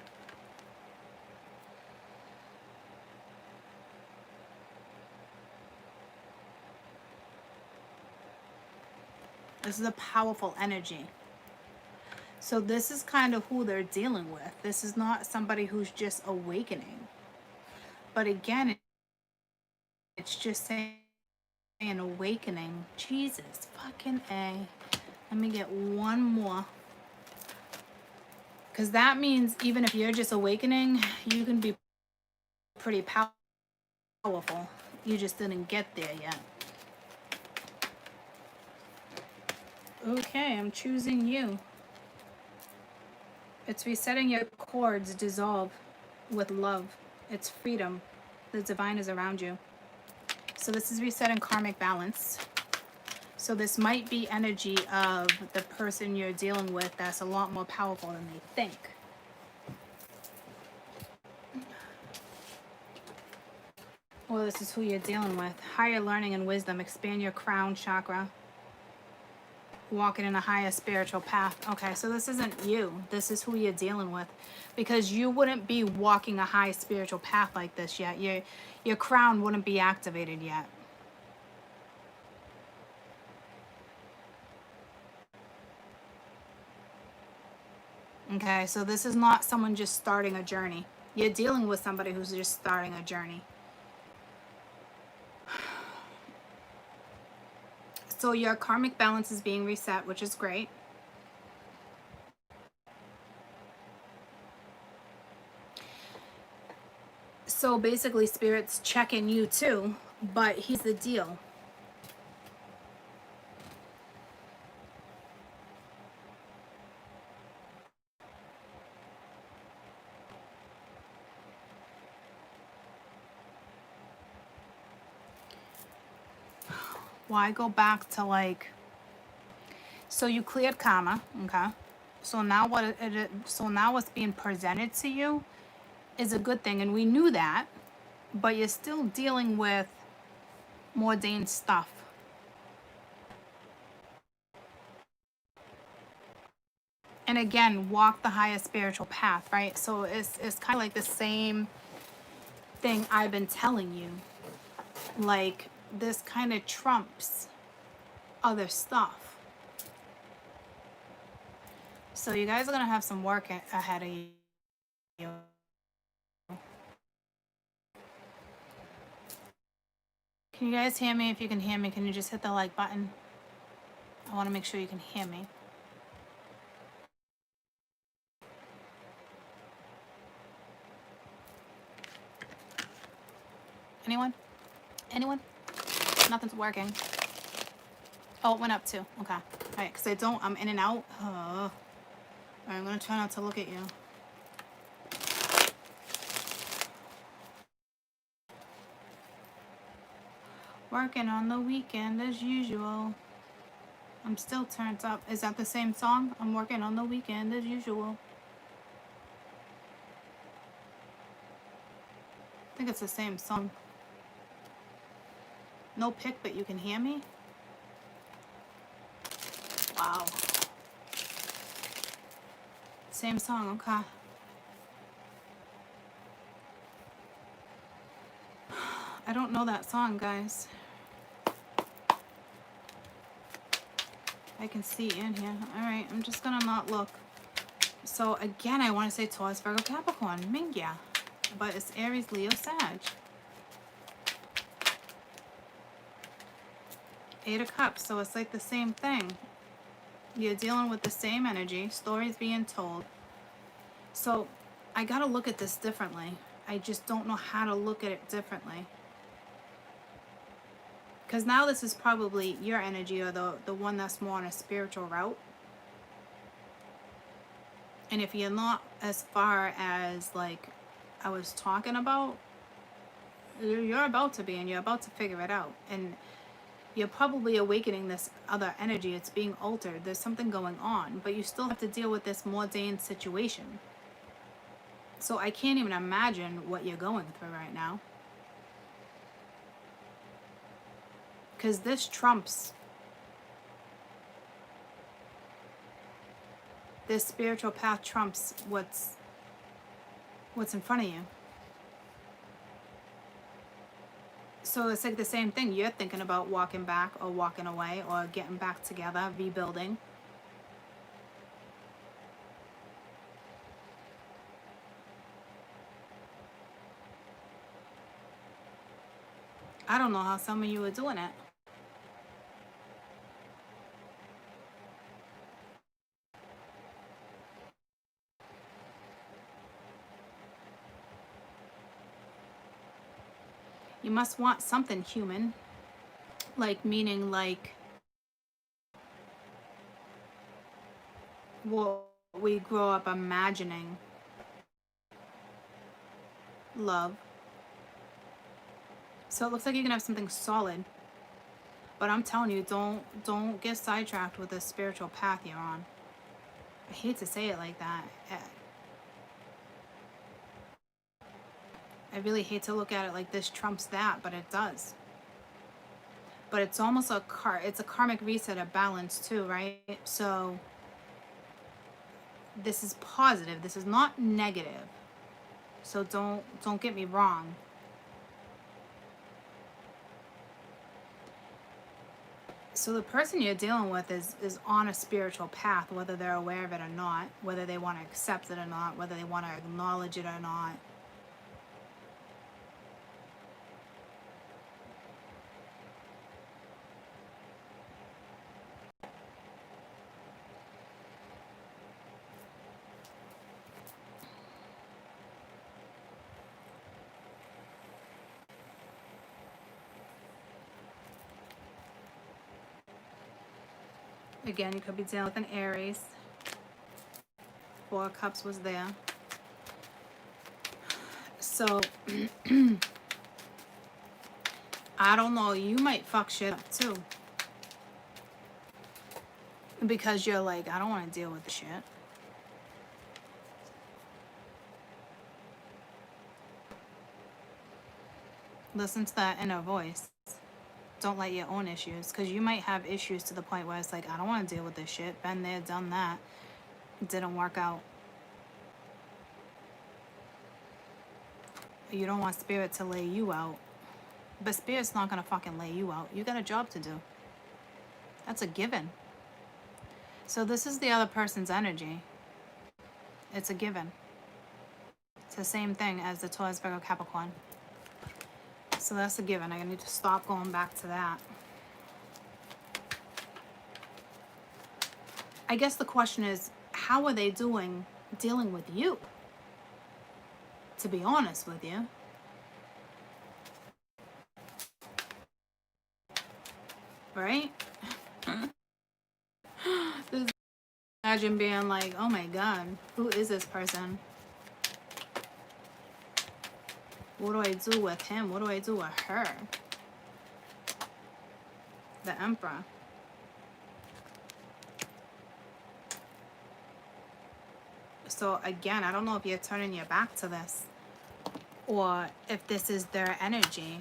This is a powerful energy. So this is kind of who they're dealing with. This is not somebody who's just awakening. But again, it's just saying an awakening. Jesus fucking A. Let me get one more. Because that means even if you're just awakening, you can be pretty powerful. You just didn't get there yet. Okay, I'm choosing you. It's resetting your cords, dissolve with love. It's freedom. The divine is around you. So this is resetting karmic balance. So this might be energy of the person you're dealing with that's a lot more powerful than they think. Well, this is who you're dealing with. Higher learning and wisdom. Expand your crown chakra. Walking in a higher spiritual path. Okay, so this isn't you. This is who you're dealing with. Because you wouldn't be walking a high spiritual path like this yet. Your crown wouldn't be activated yet. Okay, so this is not someone just starting a journey. You're dealing with somebody who's just starting a journey. So your karmic balance is being reset, which is great. So basically, Spirit's checking you too, but here's the deal. Why go back to like, so you cleared karma, okay? So now what's being presented to you is a good thing, and we knew that, but you're still dealing with mundane stuff. And again, walk the highest spiritual path, right? So it's kind of like the same thing I've been telling you. Like, this kind of trumps other stuff. So you guys are going to have some work ahead of you. Can you guys hear me? If you can hear me, can you just hit the like button? I want to make sure you can hear me. Anyone? Anyone? Nothing's working. Oh, it went up too. Okay. All right, because I'm in and out. All right, I'm going to try not to look at you. Working on the weekend as usual. I'm still turned up. Is that the same song? I'm working on the weekend as usual. I think it's the same song. No pick, but you can hear me? Wow. Same song, okay. I don't know that song, guys. I can see in here. Alright, I'm just gonna not look. So again, I want to say Taurus, Virgo, Capricorn, Mingya. But it's Aries, Leo, Sag. Eight of Cups. So it's like the same thing. You're dealing with the same energy. Stories being told. So I got to look at this differently. I just don't know how to look at it differently. Because now this is probably your energy, or the one that's more on a spiritual route. And if you're not as far as like I was talking about, you're about to be, and you're about to figure it out. And you're probably awakening this other energy. It's being altered. There's something going on, but you still have to deal with this mundane situation. So I can't even imagine what you're going through right now. Because this trumps. This spiritual path trumps what's in front of you. So it's like the same thing. You're thinking about walking back or walking away or getting back together, rebuilding. I don't know how some of you are doing it. You must want something human. Like, meaning like what we grow up imagining love. So it looks like you're gonna have something solid. But I'm telling you, don't get sidetracked with this spiritual path you're on. I hate to say it like that. I really hate to look at it like this trumps that, but it does. But it's almost it's a karmic reset of balance too, right? So this is positive. This is not negative. So don't get me wrong. So the person you're dealing with is on a spiritual path, whether they're aware of it or not, whether they want to accept it or not, whether they want to acknowledge it or not. Again, you could be dealing with an Aries. Four of Cups was there. So, I don't know. You might fuck shit up too. Because you're like, I don't want to deal with the shit. Listen to that inner voice. Don't let your own issues, because you might have issues to the point where it's like, I don't want to deal with this shit. Been there, done that. It didn't work out. You don't want spirit to lay you out. But spirit's not going to fucking lay you out. You got a job to do. That's a given. So this is the other person's energy. It's a given. It's the same thing as the Taurus, Virgo, Capricorn. So that's a given. I need to stop going back to that. I guess the question is, how are they dealing with you? To be honest with you. Right? Imagine being like, oh my God, who is this person? What do I do with him? What do I do with her? The Emperor. So again, I don't know if you're turning your back to this or if this is their energy.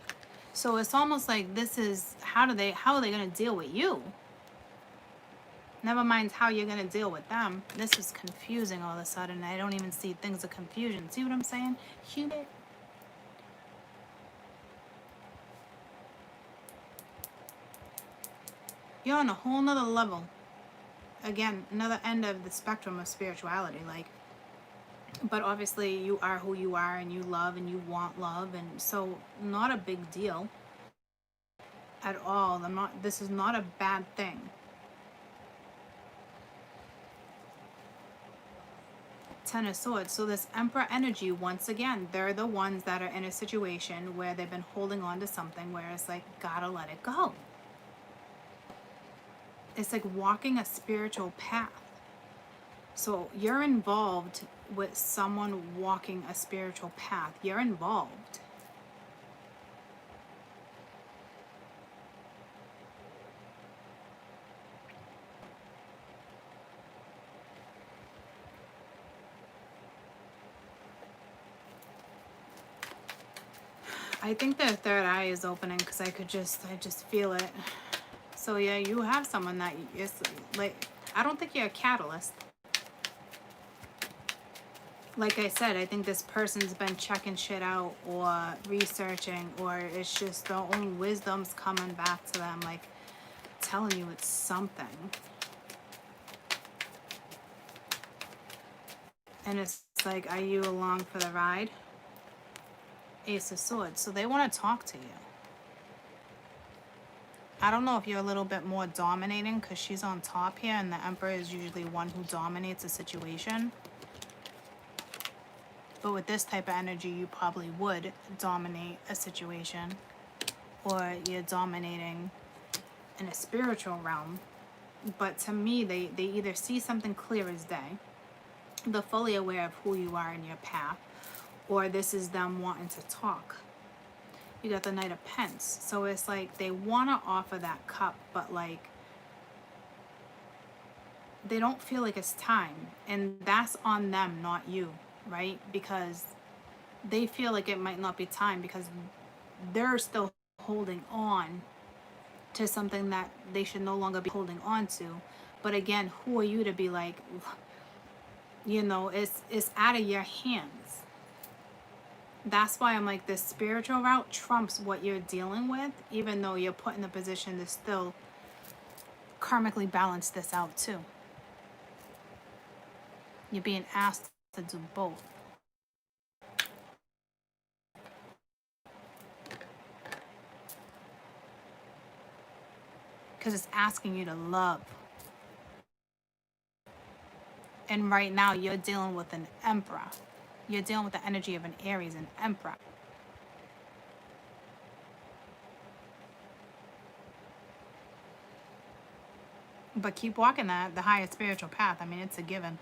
So it's almost like this is, how are they going to deal with you? Never mind how you're going to deal with them. This is confusing all of a sudden. I don't even see things of confusion. See what I'm saying? Human. You're on a whole nother level. Again, another end of the spectrum of spirituality. Like, but obviously you are who you are, and you love and you want love, and so not a big deal. at all. This is not a bad thing. Ten of Swords. So this Emperor energy, once again, they're the ones that are in a situation where they've been holding on to something where it's like, gotta let it go. It's like walking a spiritual path. So you're involved with someone walking a spiritual path. You're involved. I think their third eye is opening because I just feel it. So yeah, you have someone that is like, I don't think you're a catalyst. Like I said, I think this person's been checking shit out or researching, or it's just their own wisdom's coming back to them, like telling you it's something. And it's like, are you along for the ride? Ace of Swords. So they want to talk to you. I don't know if you're a little bit more dominating because she's on top here, and the Emperor is usually one who dominates a situation. But with this type of energy, you probably would dominate a situation, or you're dominating in a spiritual realm. But to me, they either see something clear as day, they're fully aware of who you are in your path, or this is them wanting to talk. You got the Knight of Pence. So it's like they want to offer that cup, but like they don't feel like it's time. And that's on them, not you, right? Because they feel like it might not be time because they're still holding on to something that they should no longer be holding on to. But again, who are you to be like, you know, it's out of your hands. That's why I'm like, this spiritual route trumps what you're dealing with, even though you're put in the position to still karmically balance this out too. You're being asked to do both. Because it's asking you to love. And right now you're dealing with an Emperor. You're dealing with the energy of an Aries, an Emperor. But keep walking the higher spiritual path. I mean, it's a given.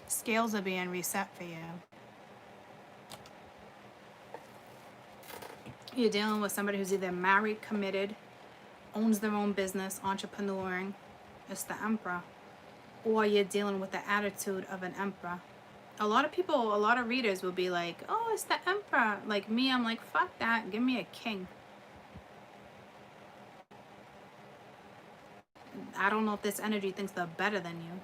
Scales are being reset for you. You're dealing with somebody who's either married, committed, owns their own business, entrepreneuring. It's the Emperor. Or you're dealing with the attitude of an Emperor. A lot of people, a lot of readers will be like, oh, it's the Emperor. Like me, I'm like, fuck that. Give me a king. I don't know if this energy thinks they're better than you.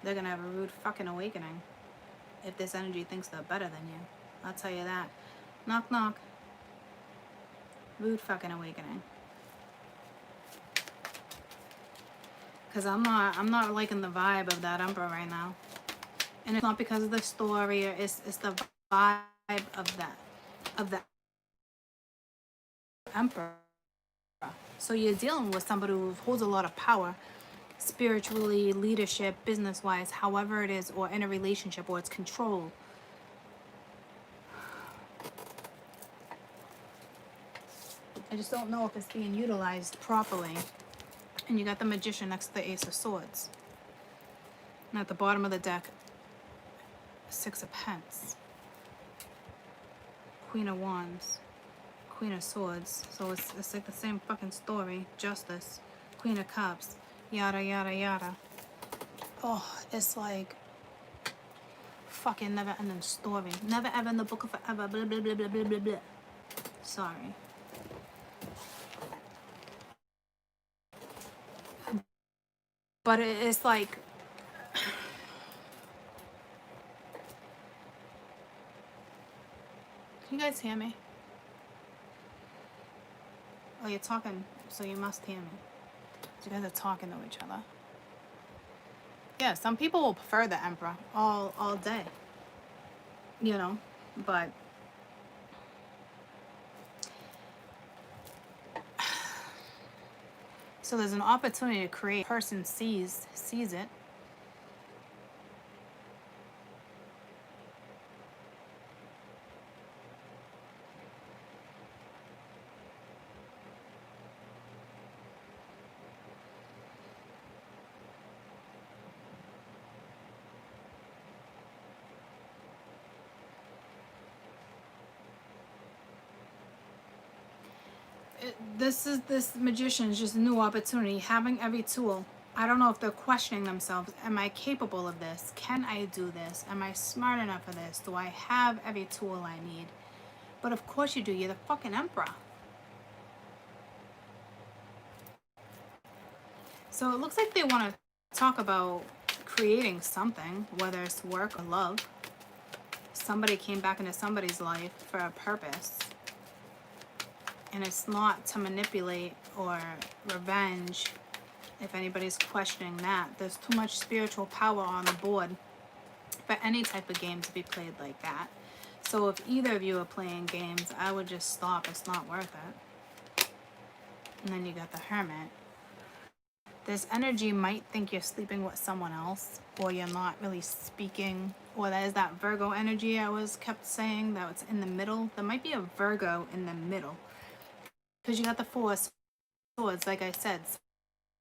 They're going to have a rude fucking awakening if this energy thinks they're better than you. I'll tell you that. Knock, knock. Rude fucking awakening. Because I'm not liking the vibe of that Emperor right now. And it's not because of the story, or it's the vibe of the Emperor. So you're dealing with somebody who holds a lot of power, spiritually, leadership, business-wise, however it is, or in a relationship, or it's control. I just don't know if it's being utilized properly. And you got the Magician next to the Ace of Swords. And at the bottom of the deck, Six of Pence. Queen of Wands. Queen of Swords. So it's like the same fucking story. Justice. Queen of Cups. Yada, yada, yada. Oh, it's like fucking never ending story. Never ever in the book of forever. Blah, blah, blah, blah, blah, blah, blah. Sorry. But it's like, can you guys hear me? Oh, you're talking, so you must hear me. You guys are talking to each other. Yeah, some people will prefer the Emperor all day. You know, but so there's an opportunity to create. Person sees it. This magician is just a new opportunity, having every tool. I don't know if they're questioning themselves. Am I capable of this? Can I do this? Am I smart enough for this? Do I have every tool I need? But of course you do. You're the fucking Emperor. So it looks like they want to talk about creating something, whether it's work or love. Somebody came back into somebody's life for a purpose. And it's not to manipulate or revenge. If anybody's questioning that, there's too much spiritual power on the board for any type of game to be played like that. So if either of you are playing games, I would just stop. It's not worth it. And then you got the Hermit. This energy might think you're sleeping with someone else, or you're not really speaking, or there's that Virgo energy I was kept saying that was in the middle. There might be a Virgo in the middle. Because you got the Four of Swords, like I said.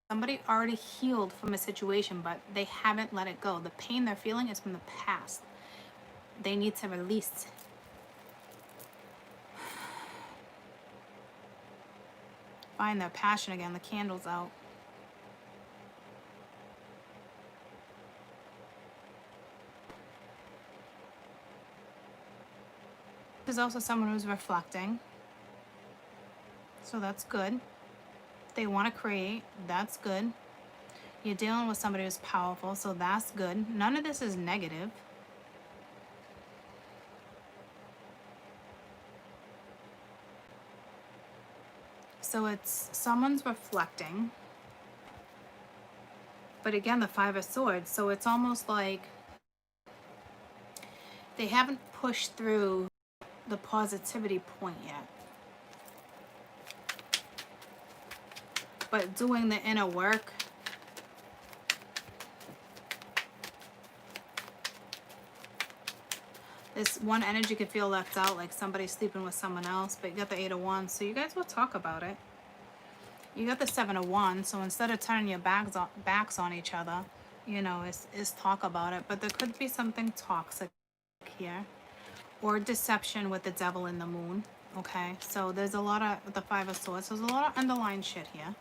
Somebody already healed from a situation, but they haven't let it go. The pain they're feeling is from the past. They need to release. Find their passion again. The candle's out. There's also someone who's reflecting. So that's good. They want to create. That's good. You're dealing with somebody who's powerful, so that's good. None of this is negative. So it's someone's reflecting. But again, the Five of Swords. So it's almost like they haven't pushed through the positivity point yet. But doing the inner work. This one energy could feel left out, like somebody's sleeping with someone else, but you got the Eight of Wands, so you guys will talk about it. You got the Seven of Wands, so instead of turning your backs on each other, you know, is talk about it. But there could be something toxic here, or deception with the Devil in the Moon. Okay, so there's a lot of the Five of Swords. So there's a lot of underlying shit here.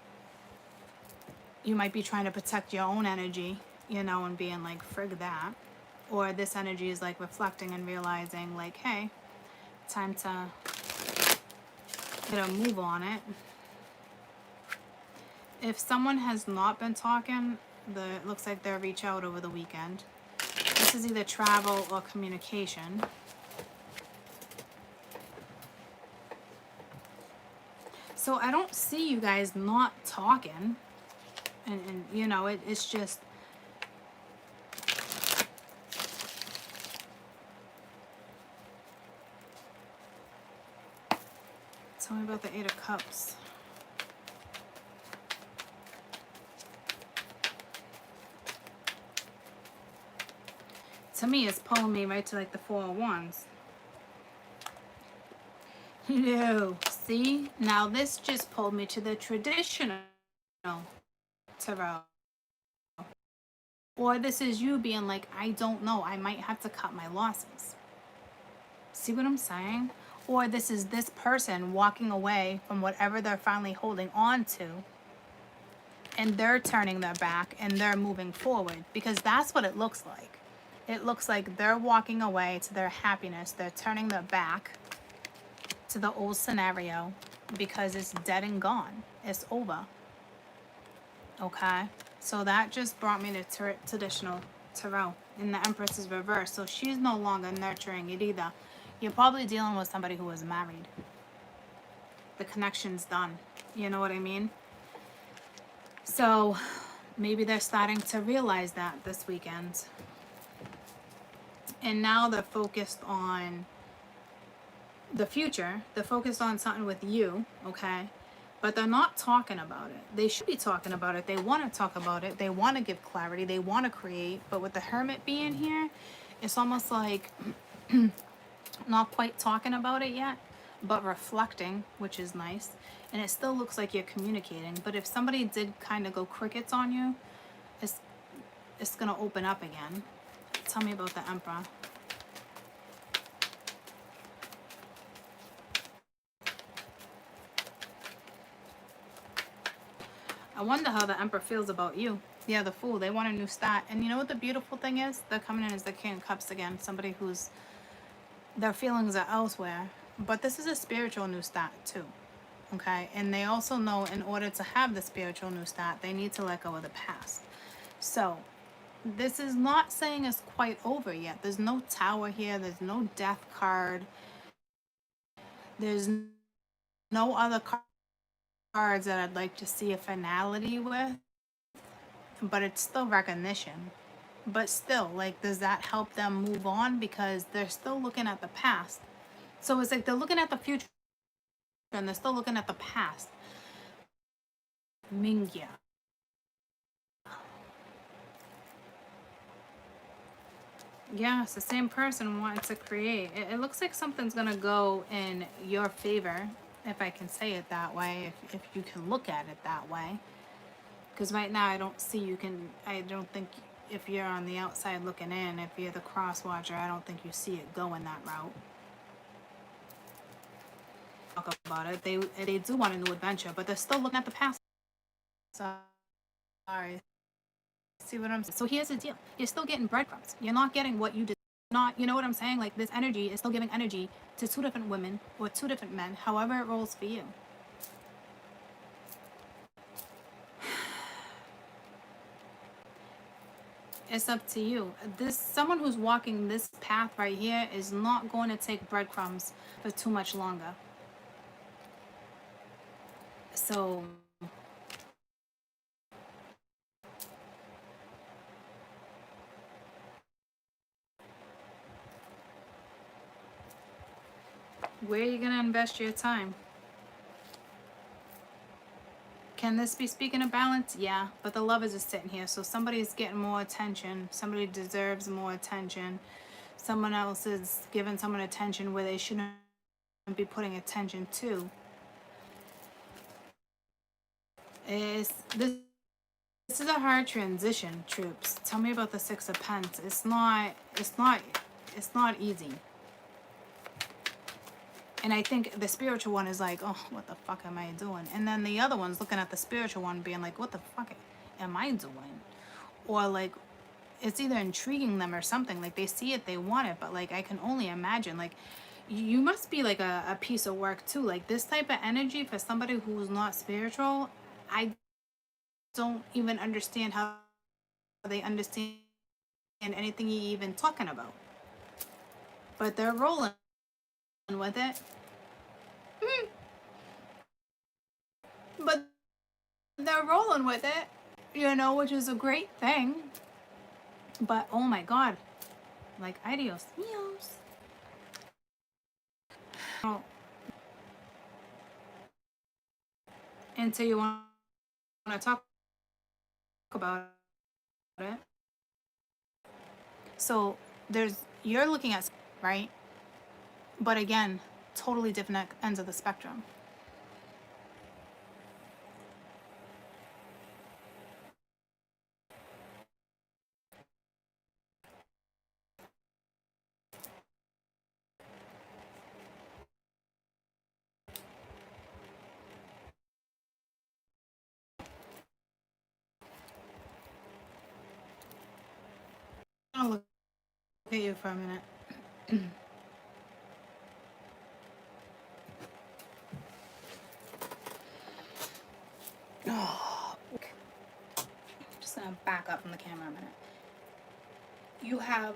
You might be trying to protect your own energy, you know, and being like, frig that. Or this energy is like reflecting and realizing like, hey, time to get a move on it. If someone has not been talking, it looks like they'll reach out over the weekend. This is either travel or communication. So I don't see you guys not talking. And you know, it's just... Tell me about the Eight of Cups. To me, it's pulling me right to like the Four of Wands. No. See? Now this just pulled me to the traditional tarot. Or this is you being like, I don't know. I might have to cut my losses. See what I'm saying? Or this is this person walking away from whatever they're finally holding on to, and they're turning their back and they're moving forward, because that's what it looks like. It looks like they're walking away to their happiness. They're turning their back to the old scenario because it's dead and gone. It's over. Okay? So that just brought me to traditional tarot. And the Empress is reversed. So she's no longer nurturing it either. You're probably dealing with somebody who is married. The connection's done. You know what I mean? So Maybe they're starting to realize that this weekend. And now they're focused on the future. They're focused on something with you, okay? But they're not talking about it. They should be talking about it. They want to talk about it. They want to give clarity. They want to create. But with the Hermit being here, it's almost like not quite talking about it yet, but reflecting, which is nice. And it still looks like you're communicating. But if somebody did kind of go crickets on you, it's going to open up again. Tell me about the Emperor. I wonder how the Emperor feels about you. Yeah, the Fool. They want a new start. And you know what the beautiful thing is? They're coming in as the King of Cups again. Somebody who's, their feelings are elsewhere. But this is a spiritual new start too. Okay? And they also know in order to have the spiritual new start, they need to let go of the past. So, this is not saying it's quite over yet. There's no Tower here. There's no Death card. There's no other cards that I'd like to see a finality with. But it's still recognition. But still, like, does that help them move on? Because they're still looking at the past. So it's like they're looking at the future and they're still looking at the past. Mingya. Yeah, it's the same person wanting to create. It looks like something's gonna go in your favor, if I can say it that way, if you can look at it that way. Because right now I don't see you can, I don't think if you're on the outside looking in, if you're the cross watcher, I don't think you see it going that route. Talk about it. They do want a new adventure, but they're still looking at the past. Sorry. See what I'm saying? So here's the deal. You're still getting breadcrumbs. You're not getting what you did. Not, you know what I'm saying? Like, this energy is still giving energy to two different women or two different men, however it rolls for you. It's up to you. Someone who's walking this path right here is not going to take breadcrumbs for too much longer. So where are you going to invest your time? Can this be speaking of balance? Yeah, but the lovers are sitting here, so somebody's getting more attention. Somebody deserves more attention. Someone else is giving someone attention where they shouldn't be putting attention to. This is a hard transition, troops. Tell me about the Six of Pents. It's not easy. And I think the spiritual one is like, oh, what the fuck am I doing? And then the other one's looking at the spiritual one being like, what the fuck am I doing? Or like, it's either intriguing them or something. Like, they see it, they want it. But like, I can only imagine, like, you must be like a piece of work too. Like, this type of energy for somebody who's not spiritual, I don't even understand how they understand anything you're even talking about. But they're rolling with it. But they're rolling with it, you know, which is a great thing. But oh my god, like, adios míos. Oh. And so you want to talk about it. So you're looking at, right? But again, totally different ends of the spectrum. I'll look at you for a minute. Oh, okay. I'm just gonna back up on the camera a minute. You have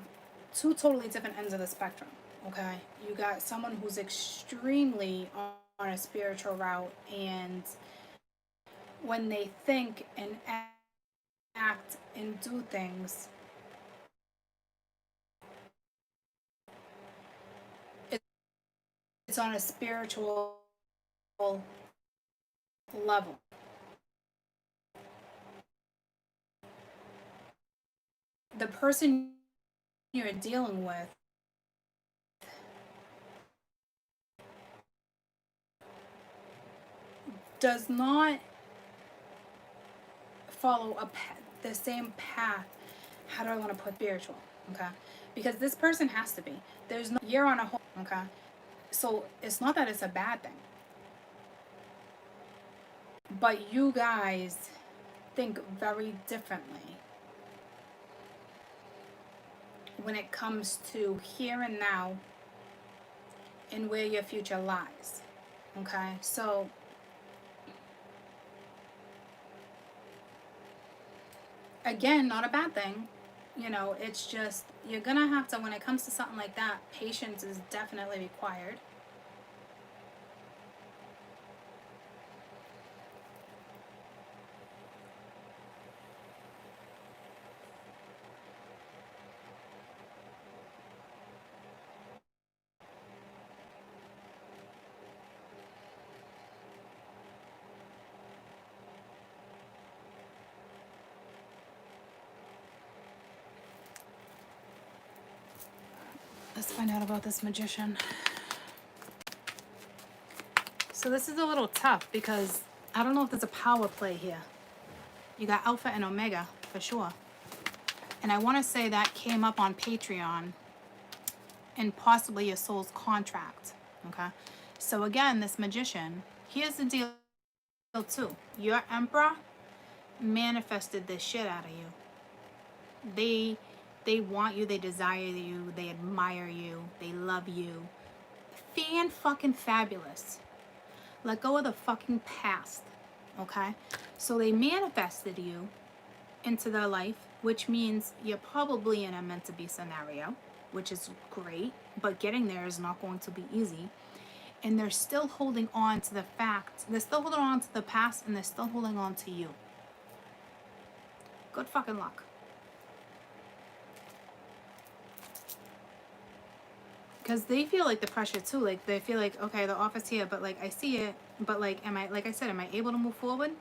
two totally different ends of the spectrum, okay? You got someone who's extremely on a spiritual route, and when they think and act and do things, it's on a spiritual level. The person you're dealing with does not follow the same path. How do I want to put spiritual? Okay, because this person has to be. There's no, you're on a whole. Okay, so it's not that it's a bad thing, but you guys think very differently when it comes to here and now and where your future lies. Okay, so again, not a bad thing. You know, it's just, you're gonna have to, when it comes to something like that, patience is definitely required. Let's find out about this magician. So this is a little tough because I don't know if there's a power play here. You got Alpha and Omega for sure. And I want to say that came up on Patreon and possibly your soul's contract. Okay. So again, this magician, here's the deal too. Your Emperor manifested this shit out of you. They want you, they desire you, they admire you, they love you. Fucking fabulous. Let go of the fucking past, okay? So they manifested you into their life, which means you're probably in a meant to be scenario, which is great, but getting there is not going to be easy. And they're still holding on to the fact, they're still holding on to the past, and they're still holding on to you. Good fucking luck. Because they feel like the pressure too. Like they feel like, okay, the offer's here, but like I see it, but like, like I said, am I able to move forward?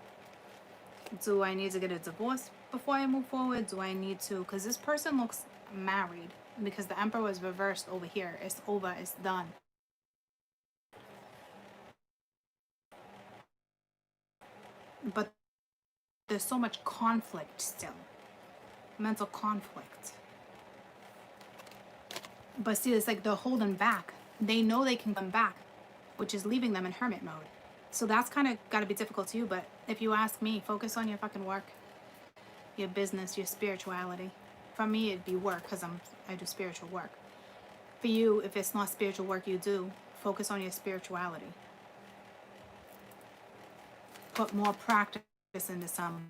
Do I need to get a divorce before I move forward? Do I need to? Because this person looks married because the Emperor was reversed over here. It's over. It's done. But there's so much conflict still. Mental conflict. But see, it's like they're holding back. They know they can come back, which is leaving them in hermit mode. So that's kind of got to be difficult to you. But if you ask me, focus on your fucking work, your business, your spirituality. For me, it'd be work because I do spiritual work. For you, if it's not spiritual work you do, focus on your spirituality. Put more practice into something,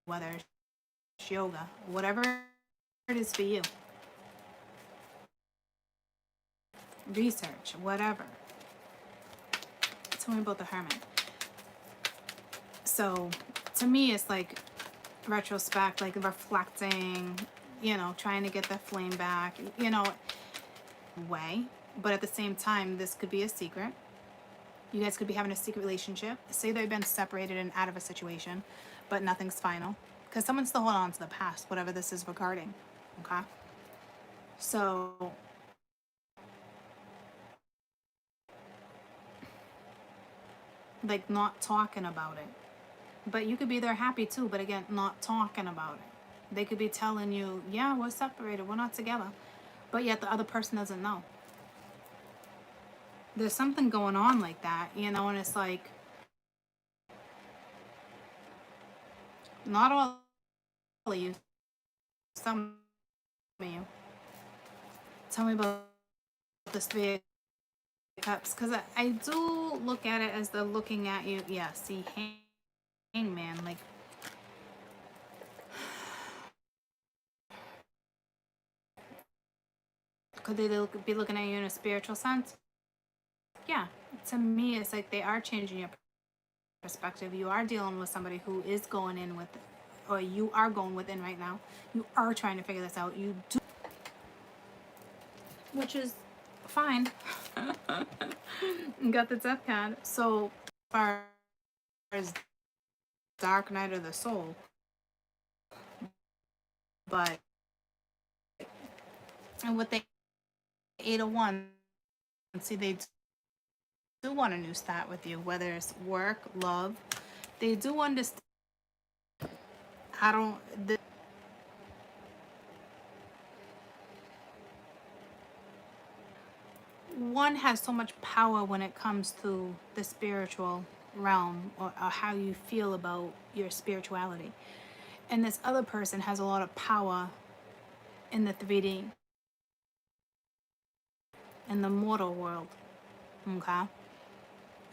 whether it's yoga, whatever it is for you. Research, whatever. Tell me about the Hermit. So, to me, it's like retrospect, like reflecting, you know, trying to get that flame back, you know, way. But at the same time, this could be a secret. You guys could be having a secret relationship. Say they've been separated and out of a situation, but nothing's final. Because someone's still holding on to the past, whatever this is regarding. Okay? So, like, not talking about it. But you could be there happy too, but again, not talking about it. They could be telling you, yeah, we're separated, we're not together. But yet the other person doesn't know. There's something going on like that, you know, and it's like, not all of you, some of you. Tell me about this Three of Cups, because I do look at it as they're looking at you. Yeah, see, Hangman, like, could they be looking at you in a spiritual sense? Yeah, to me, it's like they are changing your perspective, you are dealing with somebody who is going in with, or you are going within right now. You are trying to figure this out. You do, which is fine. You got the death card. So, as far as Dark Night of the Soul, but and with the 801, see, they do want a new start with you, whether it's work, love. They do understand. I don't. One has so much power when it comes to the spiritual realm, or how you feel about your spirituality. And this other person has a lot of power in the 3D, in the mortal world. Okay?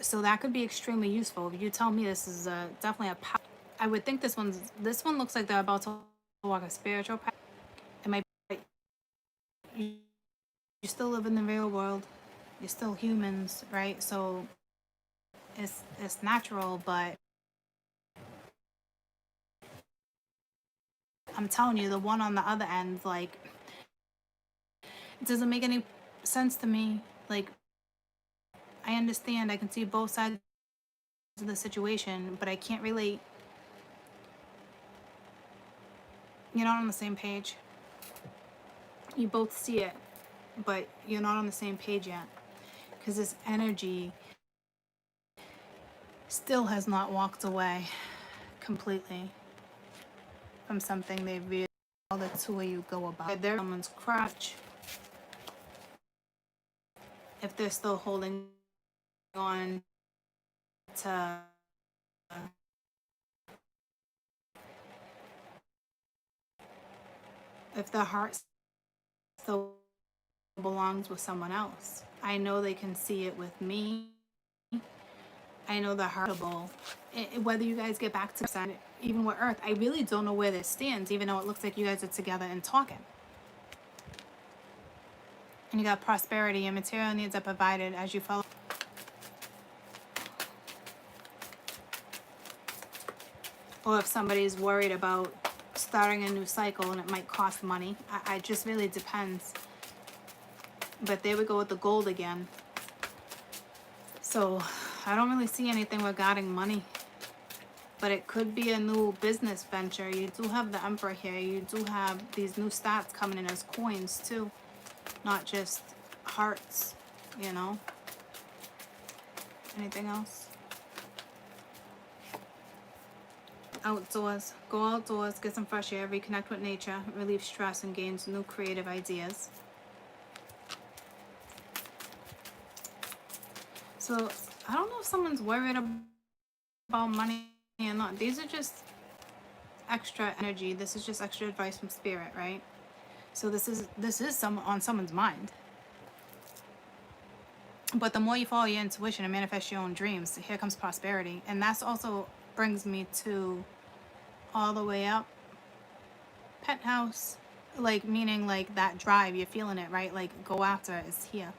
So that could be extremely useful. If you tell me this is definitely a power, I would think this one looks like they're about to walk a spiritual path. It might be, you still live in the real world. You're still humans, right? So it's natural, but I'm telling you, the one on the other end, like, it doesn't make any sense to me. Like, I understand, I can see both sides of the situation, but I can't relate. You're not on the same page. You both see it, but you're not on the same page yet. Because this energy still has not walked away completely from something they really, how the two of you go about. They're someone's crutch. If they're still holding on to if their heart still belongs with someone else. I know they can see it with me. I know the heartable. Whether you guys get back to even with Earth, I really don't know where this stands, even though it looks like you guys are together and talking. And you got prosperity, and material needs are provided as you follow. Or if somebody's worried about starting a new cycle and it might cost money. I just really depends. But there we go with the gold again. So I don't really see anything regarding money. But it could be a new business venture. You do have the Emperor here. You do have these new stats coming in as coins too. Not just hearts, you know. Anything else? Outdoors. Go outdoors, get some fresh air, reconnect with nature, relieve stress, and gain new creative ideas. So, I don't know if someone's worried about money or not. These are just extra energy. This is just extra advice from spirit, right? So this is on someone's mind. But the more you follow your intuition and manifest your own dreams, here comes prosperity. And that's also brings me to all the way up penthouse, like, meaning like that drive, you're feeling it, right? Like, go after it, it's here.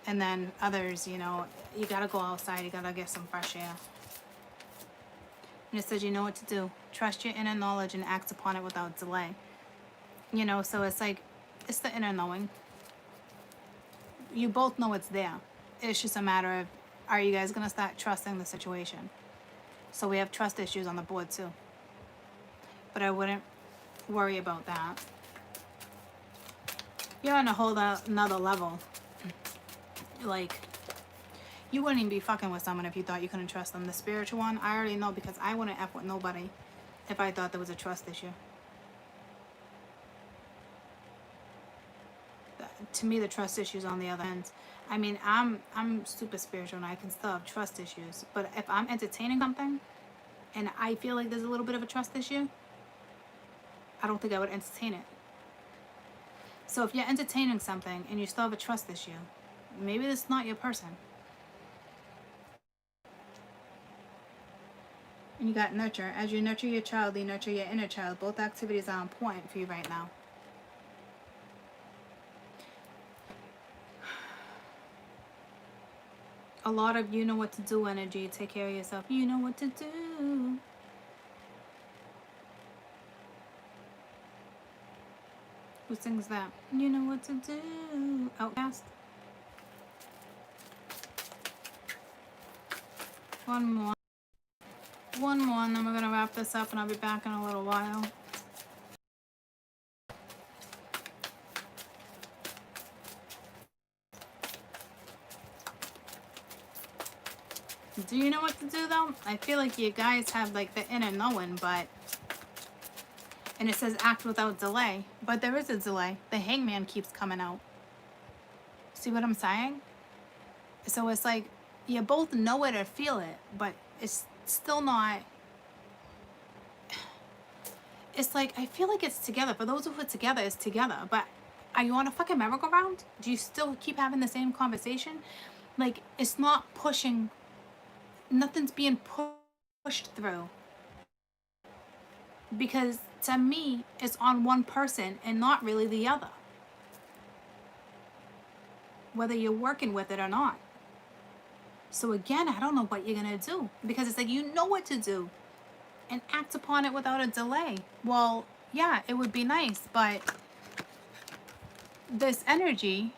And then others, you know, you gotta go outside, you gotta get some fresh air. And it says you know what to do. Trust your inner knowledge and act upon it without delay. You know, so it's like, it's the inner knowing. You both know it's there. It's just a matter of, are you guys gonna start trusting the situation? So we have trust issues on the board too. But I wouldn't worry about that. You're on a whole another level. Like, you wouldn't even be fucking with someone if you thought you couldn't trust them. The spiritual one, I already know, because I wouldn't F with nobody if I thought there was a trust issue. To me, the trust issues on the other end. I mean, I'm super spiritual and I can still have trust issues. But if I'm entertaining something and I feel like there's a little bit of a trust issue, I don't think I would entertain it. So if you're entertaining something and you still have a trust issue, maybe this is not your person. And you got nurture. As you nurture your child, you nurture your inner child. Both activities are important for you right now. A lot of you know what to do energy. Take care of yourself. You know what to do. Who sings that? You know what to do. Outcast. One more. One more, and then we're gonna wrap this up, and I'll be back in a little while. Do you know what to do though? I feel like you guys have like the inner knowing, but, and it says act without delay, but there is a delay. The Hangman keeps coming out. See what I'm saying? So it's like you both know it or feel it, but it's still not. It's like I feel like it's together. For those who put together, it's together. But are you on a fucking merry-go-round? Do you still keep having the same conversation? Like it's not pushing. Nothing's being pushed through. Because to me, it's on one person and not really the other. Whether you're working with it or not. So again, I don't know what you're going to do. Because it's like, you know what to do. And act upon it without a delay. Well, yeah, it would be nice. But this energy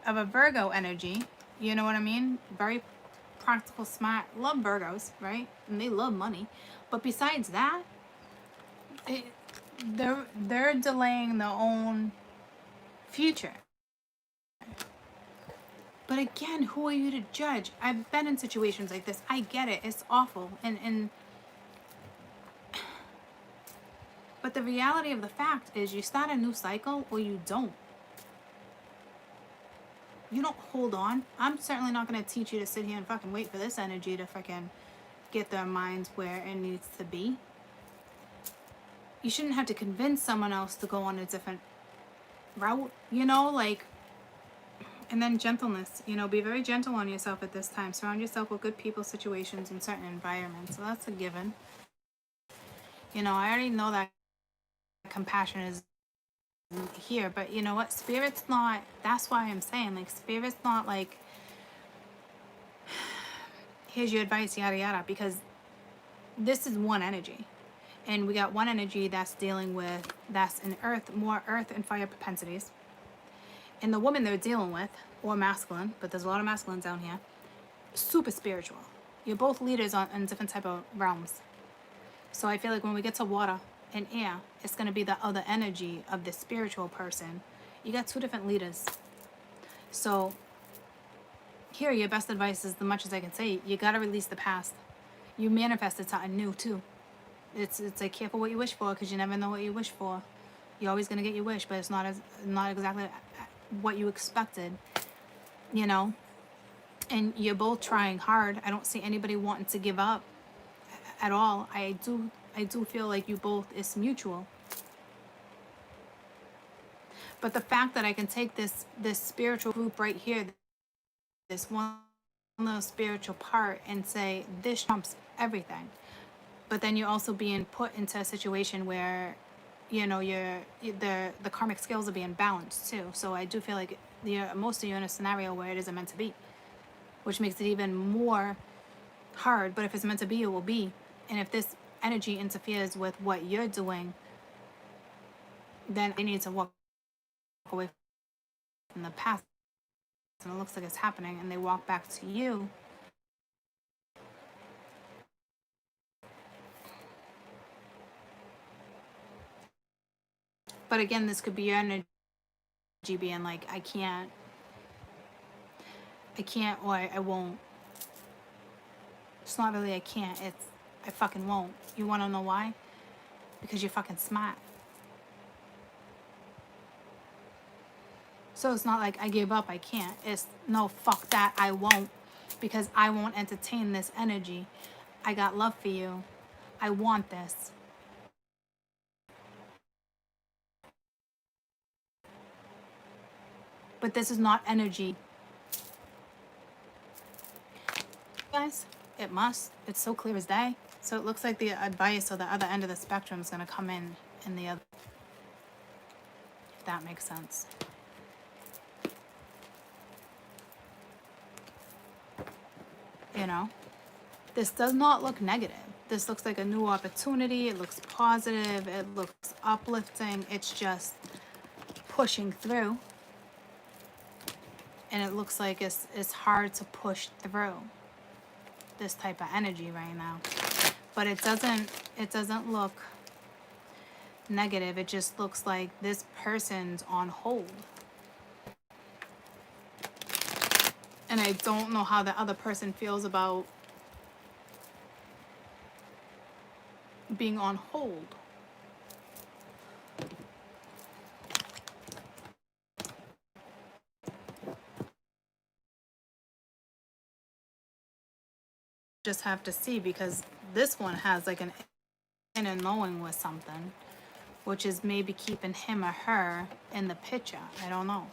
of a Virgo energy, you know what I mean? Very practical, smart, love Virgos, right? And they love money. But besides that, they're delaying their own future. But again, who are you to judge? I've been in situations like this. I get it. It's awful. And but the reality of the fact is you start a new cycle or you don't. You don't hold on. I'm certainly not going to teach you to sit here and fucking wait for this energy to fucking get their minds where it needs to be. You shouldn't have to convince someone else to go on a different route, you know, like, and then gentleness, you know, be very gentle on yourself at this time. Surround yourself with good people, situations, and certain environments. So that's a given. You know, I already know that compassion is here, but you know what, spirit's not, that's why I'm saying, like, spirit's not like, here's your advice, yada yada, because this is one energy, and we got one energy that's dealing with, that's in earth, more earth and fire propensities, and the woman they're dealing with, or masculine, but there's a lot of masculines down here, super spiritual. You're both leaders in different type of realms. So I feel like when we get to water and air, it's going to be the other energy of the spiritual person. You got two different leaders. So here, your best advice is, the much as I can say, you got to release the past. You manifested something new too. It's like, careful what you wish for, because you never know what you wish for. You're always going to get your wish, but it's not exactly what you expected, you know. And you're both trying hard. I don't see anybody wanting to give up at all. I do feel like you both, it's mutual. But the fact that I can take this spiritual group right here, this one little spiritual part, and say this trumps everything. But then you're also being put into a situation where, you know, the karmic scales are being balanced too. So I do feel like most of you in a scenario where it isn't meant to be, which makes it even more hard. But if it's meant to be, it will be. And if this energy interferes with what you're doing, then they need to walk away from the past. And it looks like it's happening, and they walk back to you. But again, this could be your energy being like, I can't, or I won't. It's not really I can't, it's I fucking won't. You want to know why? Because you're fucking smart. So it's not like I give up, I can't. It's no, fuck that, I won't. Because I won't entertain this energy. I got love for you. I want this. But this is not energy. Guys, it must. It's so clear as day. So it looks like the advice or the other end of the spectrum is going to come in the other. If that makes sense. you know? This does not look negative. This looks like a new opportunity. It looks positive. It looks uplifting. It's just pushing through. And it looks like it's hard to push through this type of energy right now. But it doesn't look negative. It just looks like this person's on hold. And I don't know how the other person feels about being on hold. Just have to see, because this one has like an inner knowing with something, which is maybe keeping him or her in the picture. I don't know.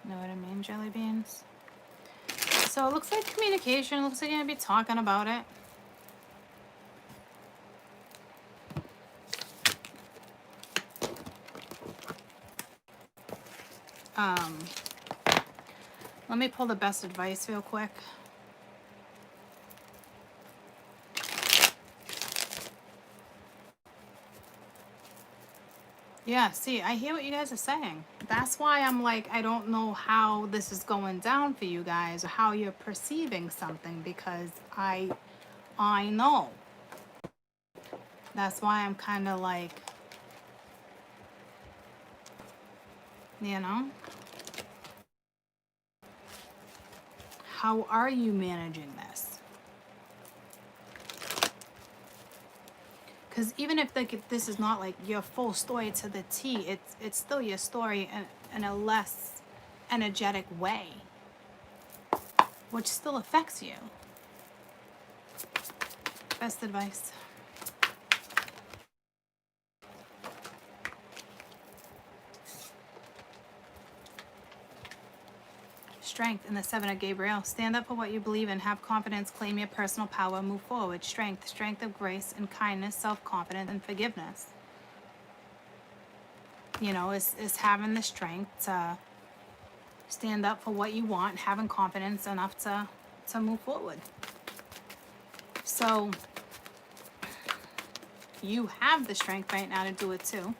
Know what I mean, jelly beans? So it looks like communication. Looks like you're gonna be talking about it. Let me pull the best advice real quick. Yeah, see, I hear what you guys are saying. That's why I'm like, I don't know how this is going down for you guys, or how you're perceiving something, because I know. That's why I'm kind of like, you know, how are you managing this? Because even if like this is not like your full story to the T, it's still your story in a less energetic way, which still affects you. Best advice. Strength in the Seven of Gabriel. Stand up for what you believe in. Have confidence. Claim your personal power. Move forward. Strength. Strength of grace and kindness, self-confidence, and forgiveness. You know, is having the strength to stand up for what you want, having confidence enough to move forward. So you have the strength right now to do it too.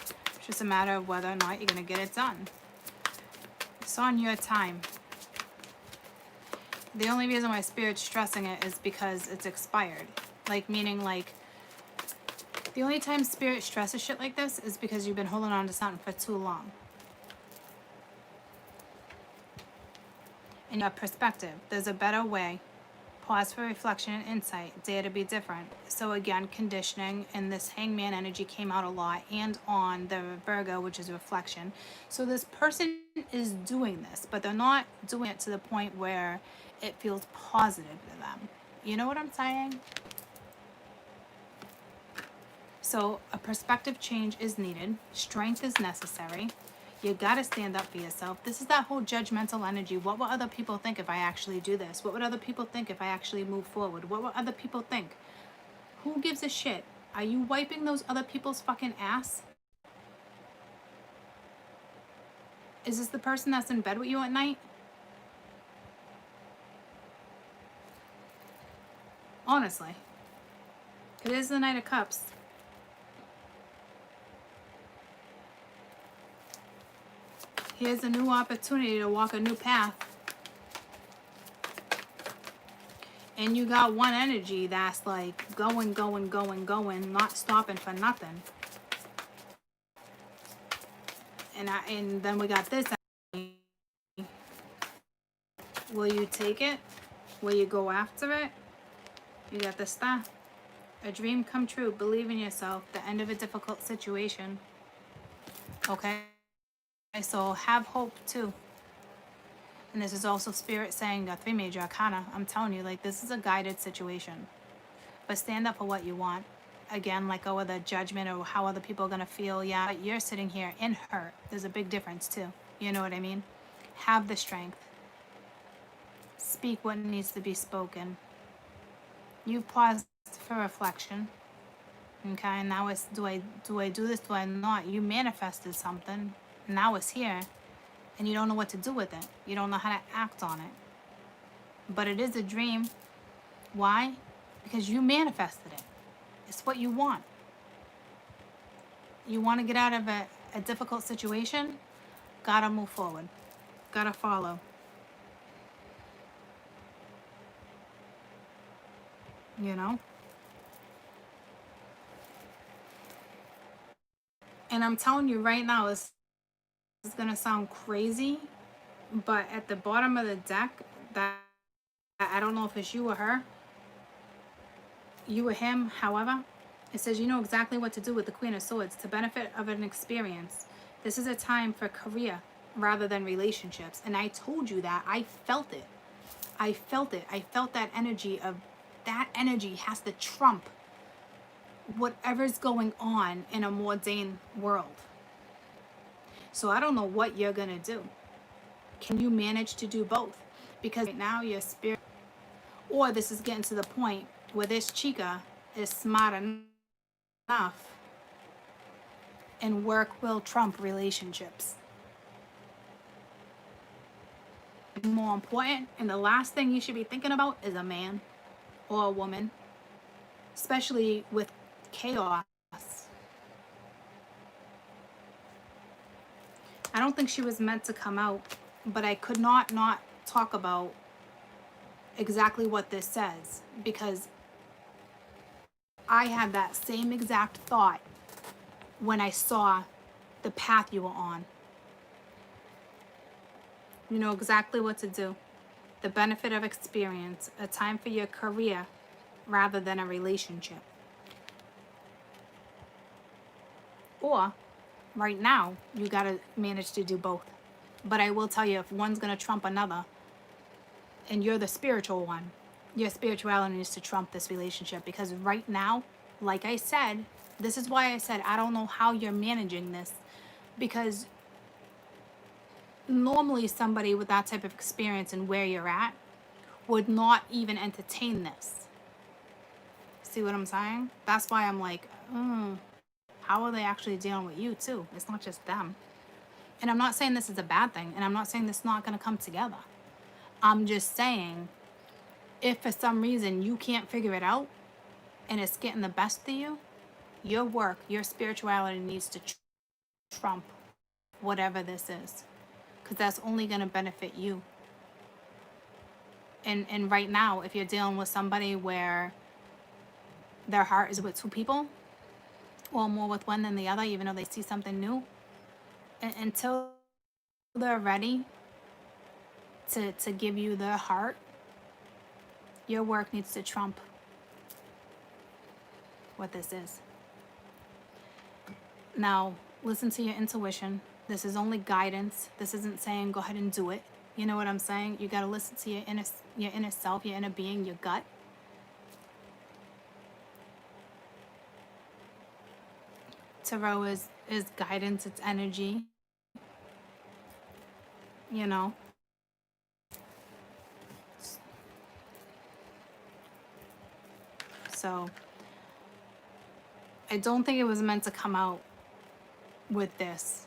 It's just a matter of whether or not you're going to get it done. It's on your time. The only reason why Spirit's stressing it is because it's expired. Like, meaning like, the only time Spirit stresses shit like this is because you've been holding on to something for too long. In your perspective, there's a better way. Pause for reflection and insight. Dare to be different. So again, conditioning and this hangman energy came out a lot, and on the Virgo, which is reflection. So this person is doing this, but they're not doing it to the point where it feels positive to them. You know what I'm saying? So a perspective change is needed. Strength is necessary. You gotta stand up for yourself. This is that whole judgmental energy. What will other people think if I actually do this? What would other people think if I actually move forward? What will other people think? Who gives a shit? Are you wiping those other people's fucking ass? Is this the person that's in bed with you at night? Honestly. It is the Knight of Cups. Here's a new opportunity to walk a new path. And you got one energy that's like going, going, going, going, not stopping for nothing. And then we got this energy. Will you take it? Will you go after it? You got the Star. A dream come true. Believe in yourself. The end of a difficult situation. Okay? So have hope too. And this is also Spirit saying 3 major arcana. I'm telling you, like, this is a guided situation. But stand up for what you want. Again, let go of the judgment or how other people are going to feel. Yeah, but you're sitting here in hurt. There's a big difference too. You know what I mean? Have the strength. Speak what needs to be spoken. You've paused for reflection. Okay, and now it's do I do this, do I not? You manifested something, now it's here, and you don't know what to do with it. You don't know how to act on it. But it is a dream. Why? Because you manifested it. It's what you want. You want to get out of a difficult situation, gotta move forward. Gotta follow. You know? And I'm telling you right now, this is gonna sound crazy, but at the bottom of the deck, that I don't know if it's you or her, you or him, however, it says you know exactly what to do with the Queen of Swords to benefit of an experience. This is a time for career rather than relationships. And I told you that. I felt it. I felt it. I felt that energy of, that energy has to trump whatever's going on in a mundane world. So I don't know what you're going to do. Can you manage to do both? Because right now your spirit, or this is getting to the point where this chica is smart enough and work will trump relationships. More important, and the last thing you should be thinking about is a man or a woman, especially with chaos. I don't think she was meant to come out, but I could not talk about exactly what this says, because I had that same exact thought when I saw the path you were on. You know exactly what to do. The benefit of experience, a time for your career rather than a relationship. Or right now, you gotta manage to do both. But I will tell you, if one's gonna trump another, and you're the spiritual one, your spirituality needs to trump this relationship. Because right now, like I said, this is why I said I don't know how you're managing this. Because normally somebody with that type of experience and where you're at would not even entertain this. See what I'm saying? That's why I'm like, how are they actually dealing with you too? It's not just them. And I'm not saying this is a bad thing, and I'm not saying this is not going to come together. I'm just saying, if for some reason you can't figure it out and it's getting the best of you, your work, your spirituality needs to trump whatever this is, because that's only going to benefit you. And right now, if you're dealing with somebody where their heart is with two people, or more with one than the other, even though they see something new, until they're ready to give you their heart, your work needs to trump what this is. Now, listen to your intuition. This is only guidance. This isn't saying go ahead and do it. You know what I'm saying? You got to listen to your inner self, your inner being, your gut. Tarot is guidance, it's energy. You know. So I don't think it was meant to come out with this,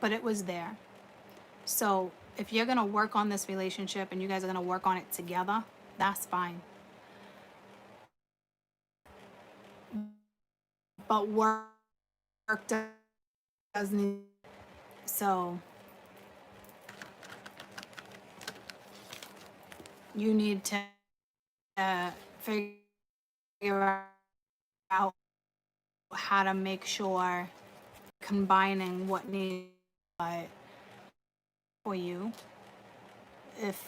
but it was there. So if you're going to work on this relationship and you guys are going to work on it together, that's fine. But work does need, so you need to figure out how to make sure combining what needs for you. If